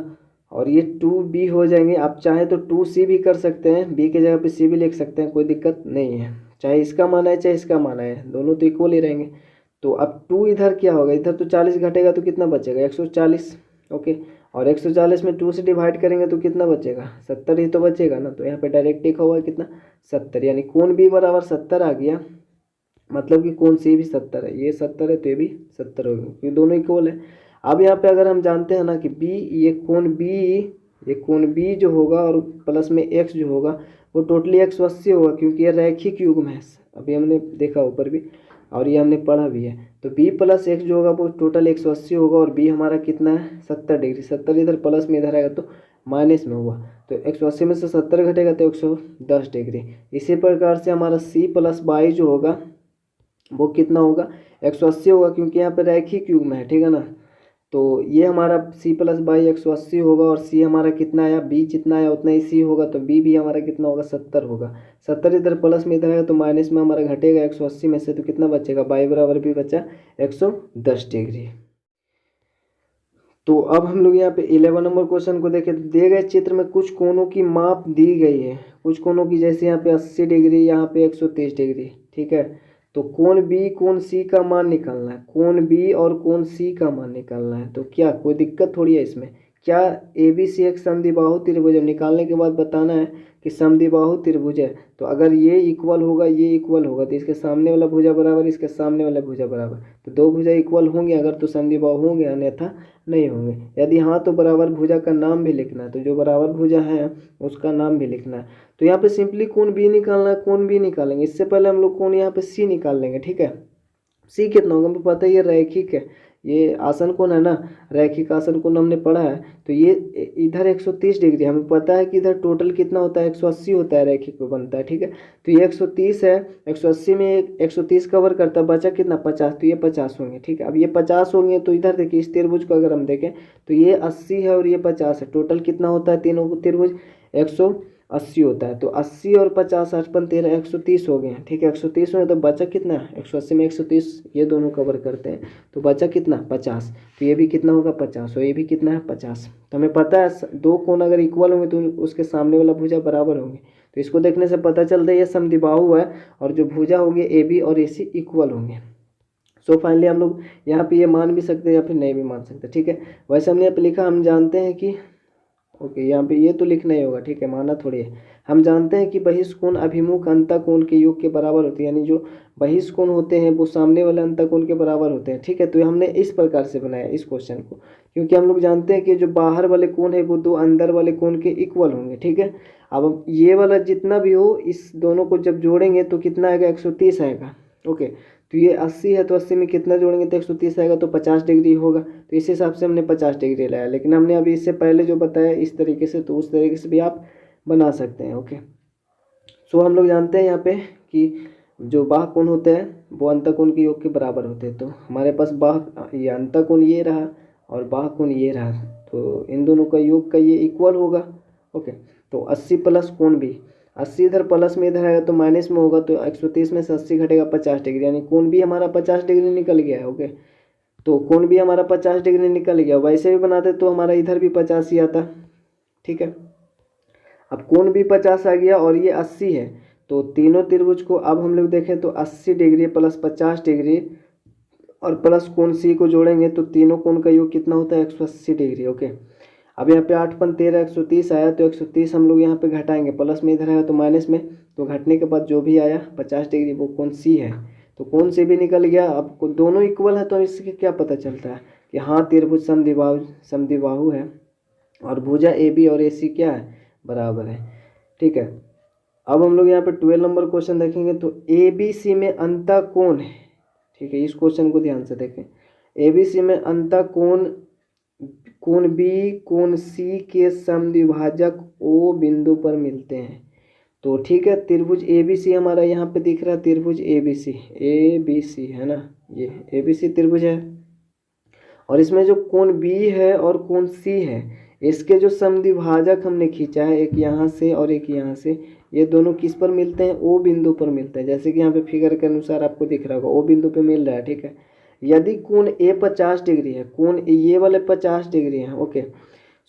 और ये 2b हो जाएंगे। आप चाहे तो 2c भी कर सकते हैं, b की जगह पे c भी लिख सकते हैं, कोई दिक्कत नहीं है, चाहे इसका माना है चाहे इसका माना है, दोनों तो इक्वल ही रहेंगे। तो अब 2 इधर क्या होगा, इधर तो 40 घटेगा तो कितना बचेगा 140। ओके, और 140 में 2 से डिवाइड करेंगे तो कितना बचेगा 70 ही तो बचेगा ना, तो यहाँ पे डायरेक्ट लिखा हुआ है कितना 70, यानी कोण b बराबर 70 आ गया, मतलब कि कोण सी भी 70 है, ये 70 है तो ये भी 70 होगा, क्योंकि दोनों इक्वल है। अब यहाँ पे अगर हम जानते हैं ना कि बी ये कोण बी जो होगा और प्लस में एक्स जो होगा वो टोटली 180 होगा, क्योंकि ये रैखिक युग्म है, अभी हमने देखा ऊपर भी और ये हमने पढ़ा भी है। तो b प्लस एक्स जो होगा वो टोटल 180 होगा, और b हमारा कितना है 70 डिग्री, 70 इधर प्लस में इधर आएगा तो माइनस में हुआ, तो 180 में से 70 घटेगा तो 110 डिग्री। इसी प्रकार से हमारा c प्लस बाई जो होगा वो कितना होगा 180 होगा, क्योंकि यहाँ पे रैखिक युग्म है। ठीक है ना, तो ये हमारा c प्लस बाई 180 होगा, और c हमारा कितना आया b जितना आया उतना ही c होगा, तो b भी हमारा कितना होगा 70 होगा। 70 इधर प्लस में इधर आएगा तो माइनस में हमारा घटेगा 180 में से, तो कितना बचेगा बाई बराबर भी बचा 110 डिग्री। तो अब हम लोग यहाँ पे 11 नंबर क्वेश्चन को देखें, तो दिए गए चित्र में कुछ कोणों की माप दी गई है, कुछ कोणों की, जैसे यहाँ पे 80 डिग्री, यहाँ पे 130 डिग्री। ठीक है, तो कोण बी कोण सी का मान निकालना है, कोण बी और कोण सी का मान निकालना है। तो क्या कोई दिक्कत थोड़ी है इसमें, क्या ए बी सी एक समद्विबाहु त्रिभुज है, निकालने के बाद बताना है कि समद्विबाहु त्रिभुज है, तो अगर ये इक्वल होगा ये इक्वल होगा तो इसके सामने वाला भुजा बराबर इसके सामने वाला भुजा बराबर, तो दो भुजा इक्वल होंगे अगर तो समद्विबाहु होंगे, अन्यथा नहीं होंगे। यदि हाँ तो बराबर भुजा का नाम भी लिखना है, तो जो बराबर भुजा है उसका नाम भी लिखना है। तो यहाँ पे सिंपली कोण बी निकालना है, कोण बी निकालेंगे, इससे पहले हम लोग कोण यहाँ पे सी निकाल लेंगे। ठीक है, सी कितना होगा हमें पता है, ये रैखिक है, ये आसन कोण है ना, रैखिक आसन कोण हमने पढ़ा है। तो ये इधर 130 डिग्री, हमें पता है कि इधर टोटल कितना होता है 180 होता है, रैखिक पे बनता है। ठीक है, तो ये 130 है, 180 में 130 कवर करता है, बचा कितना 50, तो ये 50 होंगे। ठीक है, अब ये 50 होंगे तो इधर देखिए इस त्रिभुज को अगर हम देखें तो ये 80 है और ये 50 है, टोटल कितना होता है तीनों त्रिभुज 180 होता है। तो 80 और 50 55 13 130 हो गए हैं। ठीक है, 130 हो गए तो बचा कितना 180 में 130 ये दोनों कवर करते हैं, तो बचा कितना 50, तो ये भी कितना होगा 50, और ये भी कितना है 50। तो हमें पता है दो कोण अगर इक्वल होंगे तो उसके सामने वाला भुजा बराबर होंगे, तो इसको देखने से पता चलता है ये समद्विबाहु है, और जो भुजा होंगे ए बी और ए सी इक्वल होंगे। सो फाइनली हम लोग यहाँ पे ये मान भी सकते हैं या फिर नहीं भी मान सकते। ठीक है, वैसे हमने यहाँ पे लिखा, हम जानते हैं कि ओके यहाँ पे ये तो लिखना ही होगा। ठीक है, माना थोड़ी है, हम जानते हैं कि बहिष्कोण अभिमुख अंतःकोण के योग के बराबर होती है, यानी जो बहिष्कोण होते हैं वो सामने वाले अंतःकोण के बराबर होते हैं। ठीक है, तो हमने इस प्रकार से बनाया इस क्वेश्चन को, क्योंकि हम लोग जानते हैं कि जो बाहर वाले कोण है वो दो अंदर वाले कोण के इक्वल होंगे। ठीक है, अब ये वाला जितना भी हो इस दोनों को जब जोड़ेंगे तो कितना आएगा 130 आएगा। ओके, तो ये 80 है तो 80 में कितना जोड़ेंगे तो 130 आएगा, तो 50 डिग्री होगा, तो इस हिसाब से हमने 50 डिग्री लाया। लेकिन हमने अभी इससे पहले जो बताया इस तरीके से, तो उस तरीके से भी आप बना सकते हैं। ओके, सो हम लोग जानते हैं यहाँ पे कि जो बाह्य कोण होते हैं वो अंतःकोण के योग के बराबर होते हैं। तो हमारे पास बाह्य ये अंतःकोण ये रहा और बाह्य कोण ये रहा, तो इन दोनों का योग का ये इक्वल होगा। ओके, तो 80 प्लस कोण बी, 80 इधर प्लस में इधर आएगा तो माइनस में होगा, तो 130 में से 80 घटेगा 50 डिग्री, यानी कोण भी हमारा 50 डिग्री निकल गया है। ओके, तो कोण भी हमारा 50 डिग्री निकल गया। वैसे भी बनाते तो हमारा इधर भी 50 ही आता। ठीक है, अब कोण भी 50 आ गया और ये 80 है, तो तीनों त्रिभुज को अब हम लोग देखें तो 80 डिग्री प्लस 50 डिग्री और प्लस कोण सी को जोड़ेंगे तो तीनों कोण का योग कितना होता है 180 डिग्री। ओके, अब यहाँ पे 8 × 13 130 आया, तो 130 हम लोग यहाँ पे घटाएंगे, प्लस में इधर आया तो माइनस में, तो घटने के बाद जो भी आया 50 डिग्री वो कोण सी है, तो कोण से भी निकल गया। अब दोनों इक्वल है तो इससे क्या पता चलता है कि हाँ त्रिभुज समद्विबाहु है और भुजा ए बी और ए सी क्या है, बराबर है। ठीक है, अब हम लोग यहाँ पे 12 नंबर क्वेश्चन देखेंगे, तो ए बी सी में अंतः कोण है। ठीक है, इस क्वेश्चन को ध्यान से देखें। ए बी सी में अंतः कोण बी कोण सी के समद्विभाजक ओ बिंदु पर मिलते हैं। तो ठीक है, त्रिभुज ए बी सी हमारा यहाँ पे दिख रहा है, त्रिभुज ए बी सी है ना, ये ए बी सी त्रिभुज है, और इसमें जो कोण बी है और कोण सी है, इसके जो समद्विभाजक हमने खींचा है, एक यहाँ से और एक यहाँ से, ये दोनों किस पर मिलते हैं, ओ बिंदु पर मिलते हैं। जैसे कि यहाँ पे फिगर के अनुसार आपको दिख रहा होगा ओ बिंदु पे मिल रहा है। ठीक है, यदि कोण ए 50 डिग्री है, कोण ये वाले 50 डिग्री है। ओके,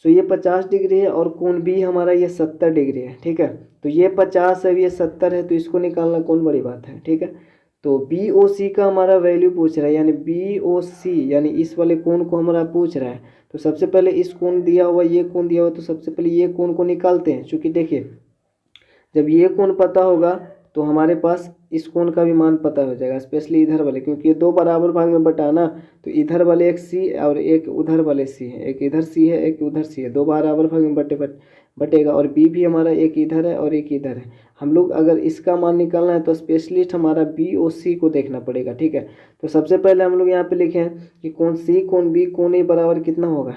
सो ये 50 डिग्री है और कोण बी हमारा ये 70 डिग्री है। ठीक है, तो ये 50 है ये 70 है, तो इसको निकालना कौन बड़ी बात है। ठीक है, तो बी ओ सी का हमारा वैल्यू पूछ रहा है, यानी बी ओ सी यानी इस वाले कोण को हमारा पूछ रहा है। तो सबसे पहले इस कोण दिया हुआ, ये कोण दिया हुआ, तो सबसे पहले ये कोण को निकालते हैं। चूँकि देखिए जब ये कोण पता होगा तो हमारे पास इस कोण का भी मान पता हो जाएगा, स्पेशली इधर वाले, क्योंकि ये दो बराबर भाग में बटाना, तो इधर वाले एक सी और एक उधर वाले सी है, एक इधर सी है एक उधर सी है, दो बराबर भाग में बटेगा। और बी भी हमारा एक इधर है और एक इधर है। हम लोग अगर इसका मान निकालना है तो स्पेशलिस्ट हमारा बी और सी को देखना पड़ेगा। ठीक है, तो सबसे पहले हम लोग यहाँ पे लिखे हैं कि कोण सी कोण बी कोण ए बराबर कितना होगा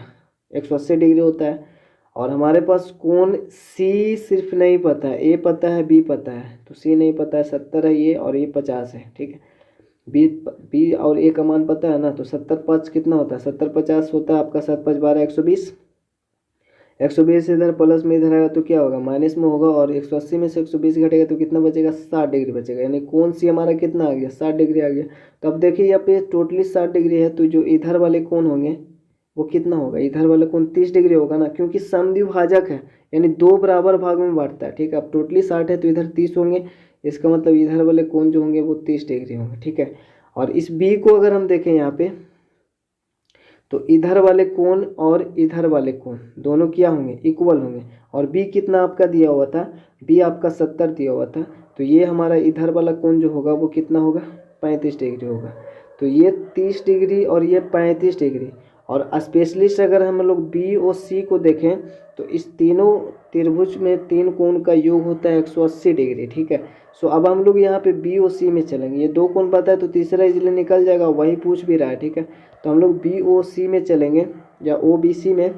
180 डिग्री होता है। और हमारे पास कोण सी सिर्फ नहीं पता है, ए पता है बी पता है, तो सी नहीं पता है, 70 है ये और ये 50 है। ठीक है, बी और ए का मान पता है ना, तो 70 5 कितना होता है, 70 50 होता है आपका, 7 5 12 120। 120 इधर प्लस में इधर आएगा तो क्या होगा, माइनस में होगा, और 180 में से 120 घटेगा तो कितना बचेगा, 60 डिग्री बचेगा। यानी कोण सी हमारा कितना आ गया, 60 डिग्री आ गया। तो अब देखिए यहाँ पे टोटली 60 डिग्री है, तो जो इधर वाले कोण होंगे वो कितना होगा, इधर वाला कोण 30 डिग्री होगा ना, क्योंकि समद्विभाजक है यानी दो बराबर भाग में बांटता है। ठीक है, अब टोटली 60 है तो इधर 30 होंगे, इसका मतलब इधर वाले कोण जो होंगे वो 30 डिग्री होंगे। ठीक है, और इस बी को अगर हम देखें यहाँ पे, तो इधर वाले कोण और इधर वाले कोण दोनों क्या होंगे, इक्वल होंगे। और बी कितना आपका दिया हुआ था, बी आपका 70 दिया हुआ था, तो ये हमारा इधर वाला कोण जो होगा वो कितना होगा, 35 डिग्री होगा। तो ये 30 डिग्री और ये 35 डिग्री। और स्पेशलिस्ट अगर हम लोग बी और सी को देखें तो इस तीनों त्रिभुज में तीन कोण का योग होता है 180 डिग्री। ठीक है, सो अब हम लोग यहाँ पे बी और सी में चलेंगे, ये दो कोण पता है तो तीसरा इजीली निकल जाएगा, वही पूछ भी रहा है। ठीक है, तो हम लोग बी ओ सी में चलेंगे या ओ बी सी में,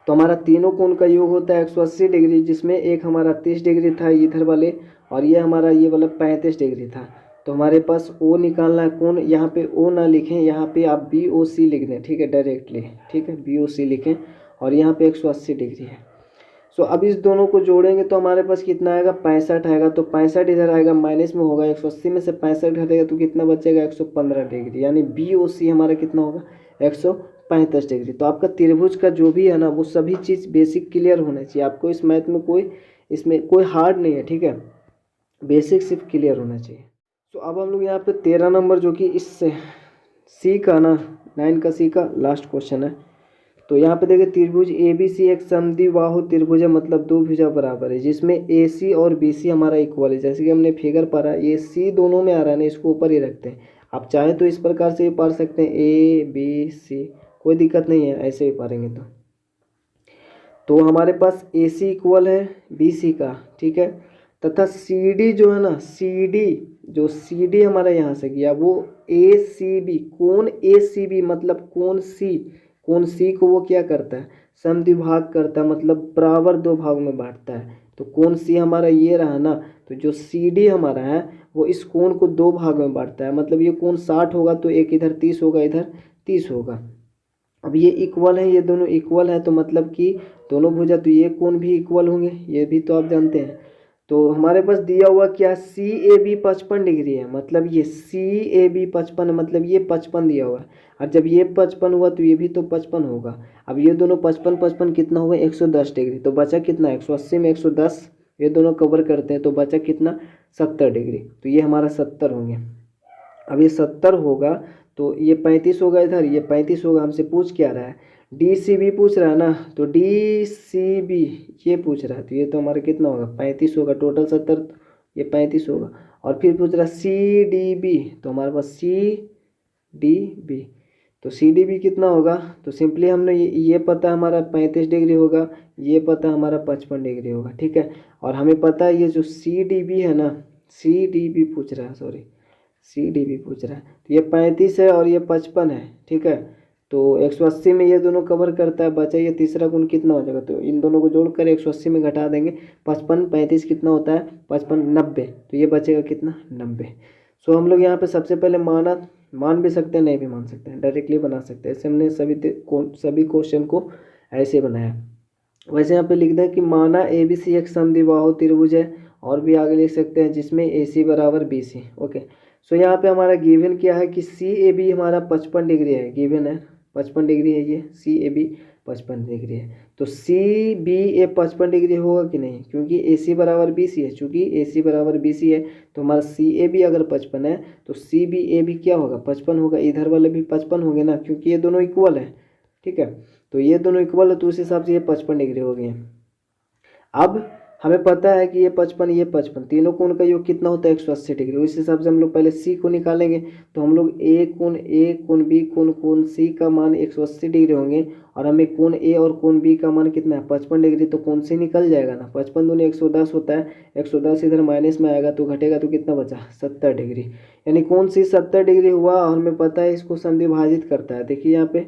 तो हमारा तीनों कोण का योग होता है 180 डिग्री, जिसमें एक हमारा 30 डिग्री था इधर वाले, और ये हमारा ये वाला 35 डिग्री था। तो हमारे पास ओ निकालना है कोण, यहाँ पे ओ ना लिखें, यहाँ पे आप बी ओ सी लिख दें। ठीक है, डायरेक्टली। ठीक है, बी ओ सी लिखें और यहाँ पे 180 डिग्री है। सो अब इस दोनों को जोड़ेंगे तो हमारे पास कितना आएगा, 65 आएगा। तो 65 इधर आएगा, माइनस में होगा, 180 में से 65 घटेगा तो कितना बचेगा, 115 डिग्री। यानी बी ओ सी हमारा कितना होगा, 135 डिग्री। तो आपका त्रिभुज का जो भी है ना वो सभी चीज़ बेसिक क्लियर होना चाहिए आपको। इस मैथ में इसमें कोई हार्ड नहीं है। ठीक है, बेसिक सिर्फ क्लियर होना चाहिए। तो अब हम लोग यहाँ पे 13 नंबर जो कि इससे सी का ना 9 का सी का लास्ट क्वेश्चन है। तो यहाँ पे देखिए त्रिभुज ए बी सी एक समद्विबाहु त्रिभुज है, मतलब दो भुजा बराबर है, जिसमें ए सी और बी सी हमारा इक्वल है। जैसे कि हमने फिगर पढ़ा, ये सी दोनों में आ रहा है ना, इसको ऊपर ही रखते हैं। आप चाहे तो इस प्रकार से भी पढ़ सकते हैं, ए बी सी, कोई दिक्कत नहीं है, ऐसे भी पढ़ेंगे तो हमारे पास ए सी इक्वल है बी सी का। ठीक है, तथा सी डी जो है ना, सी डी हमारा यहाँ से गया वो ए सी बी, कोण ए सी बी मतलब कोण सी को वो क्या करता है, समद्विभाग करता है, मतलब बराबर दो भाग में बांटता है। तो कोण सी हमारा ये रहा ना, तो जो सी डी हमारा है वो इस कोण को दो भाग में बांटता है, मतलब ये कोण 60 होगा तो एक इधर 30 होगा, इधर 30 होगा। अब ये इक्वल है, ये दोनों इक्वल है, तो मतलब कि दोनों भुजा, तो ये कोण भी इक्वल होंगे, ये भी तो आप जानते हैं। तो हमारे पास दिया हुआ क्या, सी ए बी 55 डिग्री है, मतलब ये सी ए बी 55 मतलब ये 55 दिया हुआ है, और जब ये 55 हुआ तो ये भी तो 55 होगा। अब ये दोनों 55 55 कितना हुआ, 110 डिग्री, तो बचा कितना 180 में 110, ये दोनों कवर करते हैं तो बचा कितना 70 डिग्री, तो ये हमारा 70 होंगे। अब ये 70 होगा तो ये 35 होगा इधर, ये 35 होगा, हमसे पूछ क्या रहा है, डी सी बी पूछ रहा है ना, तो डी सी बी ये पूछ रहा है, तो ये तो हमारा कितना होगा 35 होगा, टोटल 70, ये 35 होगा। और फिर पूछ रहा है सी डी बी, तो हमारे पास सी डी बी, तो सी डी बी कितना होगा, तो सिंपली हमने ये पता है हमारा 35 डिग्री होगा, ये पता है हमारा 55 डिग्री होगा, ठीक है। और हमें पता है ये जो सी डी बी है ना, सी डी बी पूछ रहा है, सॉरी सी डी बी पूछ रहा है, तो ये 35 है और ये 55 है, ठीक है। तो 180 में ये दोनों कवर करता है, बचा ये तीसरा गुण कितना हो जाएगा, तो इन दोनों को जोड़कर 180 में घटा देंगे, 55 35 कितना होता है 55 90, तो ये बचेगा कितना 90। सो हम लोग यहाँ पे सबसे पहले मान भी सकते हैं, नहीं भी मान सकते हैं, डायरेक्टली बना सकते हैं। ऐसे हमने सभी क्वेश्चन को ऐसे बनाया। वैसे यहाँ पे लिख दें कि माना ए बी सी एक समद्विबाहु त्रिभुज है, और भी आगे लिख सकते हैं जिसमें ए सी बराबर बी सी। ओके, सो यहाँ पे हमारा गिवन क्या है कि सी ए बी हमारा 55 डिग्री है, गिवन है 55 डिग्री है, ये सी ए बी 55 डिग्री है, तो सी बी ए 55 डिग्री होगा कि नहीं, क्योंकि ए सी बराबर बी सी है, चूँकि ए सी बराबर बी सी है तो हमारा सी ए बी अगर 55 है तो सी बी ए भी क्या होगा 55 होगा, इधर वाले भी 55 होंगे ना, क्योंकि ये दोनों इक्वल है, ठीक है। तो ये दोनों इक्वल है तो उस हिसाब से ये 55 डिग्री हो गए। अब हमें पता है कि ये 55 ये 55, तीनों कोण का योग कितना होता है 180 डिग्री, उस हिसाब से हम लोग पहले सी को निकालेंगे, तो हम लोग ए कोण बी कोण सी का मान 180 डिग्री होंगे, और हमें कोण ए और कोण बी का मान कितना है 55 डिग्री, तो कोण सी निकल जाएगा ना, 55 दूनी 110 होता है, 110 इधर माइनस में आएगा तो घटेगा, तो कितना बचा 70 डिग्री, यानी कोण सी 70 डिग्री हुआ। और हमें पता है इसको समद्विभाजित करता है, देखिए यहाँ पे,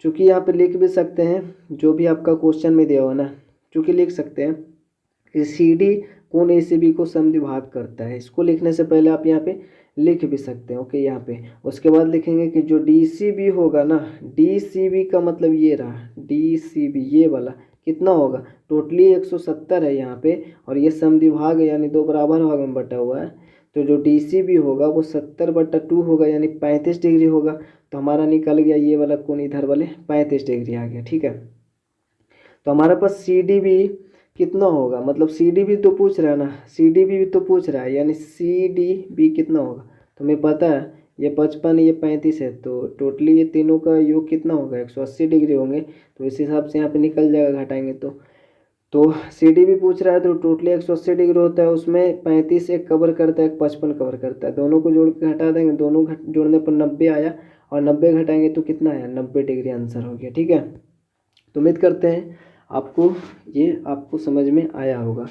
चूँकि यहाँ पे लिख भी सकते हैं जो भी आपका क्वेश्चन में दिया हुआ ना, चूँकि लिख सकते हैं कि सी डी कोण ए सी बी को समद्विभाग करता है, इसको लिखने से पहले आप यहाँ पे लिख भी सकते हैं। ओके, यहाँ पे उसके बाद लिखेंगे कि जो डी सी बी होगा ना, डी सी बी का मतलब ये रहा, डी सी बी ये वाला कितना होगा, टोटली 170 है यहाँ पे, और ये समद्विभाग है यानी दो बराबर भाग में बटा हुआ है, तो जो डी सी बी होगा वो 70/2 होगा, यानी 35 डिग्री होगा, तो हमारा निकल गया ये वाला कोण इधर वाले 35 डिग्री आ गया, ठीक है। तो हमारे पास सी डी बी कितना होगा, मतलब सी डी बी तो पूछ रहा है ना, सी डी बी भी तो पूछ रहा है, यानी सी डी बी कितना होगा, तो हमें पता है ये 55 ये 35 है, तो टोटली ये तीनों का योग कितना होगा 180 डिग्री होंगे, तो इस हिसाब से यहाँ पे निकल जाएगा, घटाएंगे तो सी डी बी पूछ रहा है तो टोटली 180 डिग्री होता है, उसमें 35 एक कवर करता है, 55 कवर करता है, दोनों को जोड़ के घटा देंगे, दोनों जोड़ने पर 90 आया, और 90 घटाएंगे तो कितना आया 90 डिग्री आंसर हो गया, ठीक है। तो उम्मीद करते हैं आपको समझ में आया होगा।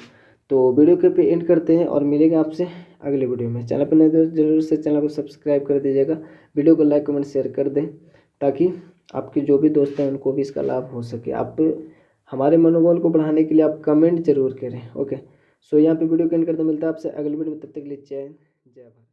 तो वीडियो के पे एंड करते हैं और मिलेगा आपसे अगले वीडियो में। चैनल पर नए दोस्त जरूर से चैनल को सब्सक्राइब कर दीजिएगा, वीडियो को लाइक कमेंट शेयर कर दें, ताकि आपके जो भी दोस्त हैं उनको भी इसका लाभ हो सके। आप हमारे मनोबल को बढ़ाने के लिए आप कमेंट जरूर करें। ओके, सो यहाँ पे वीडियो को एंड करते मिलता है आपसे अगले वीडियो में, तब तक के लिए जय हिंद जय भारत।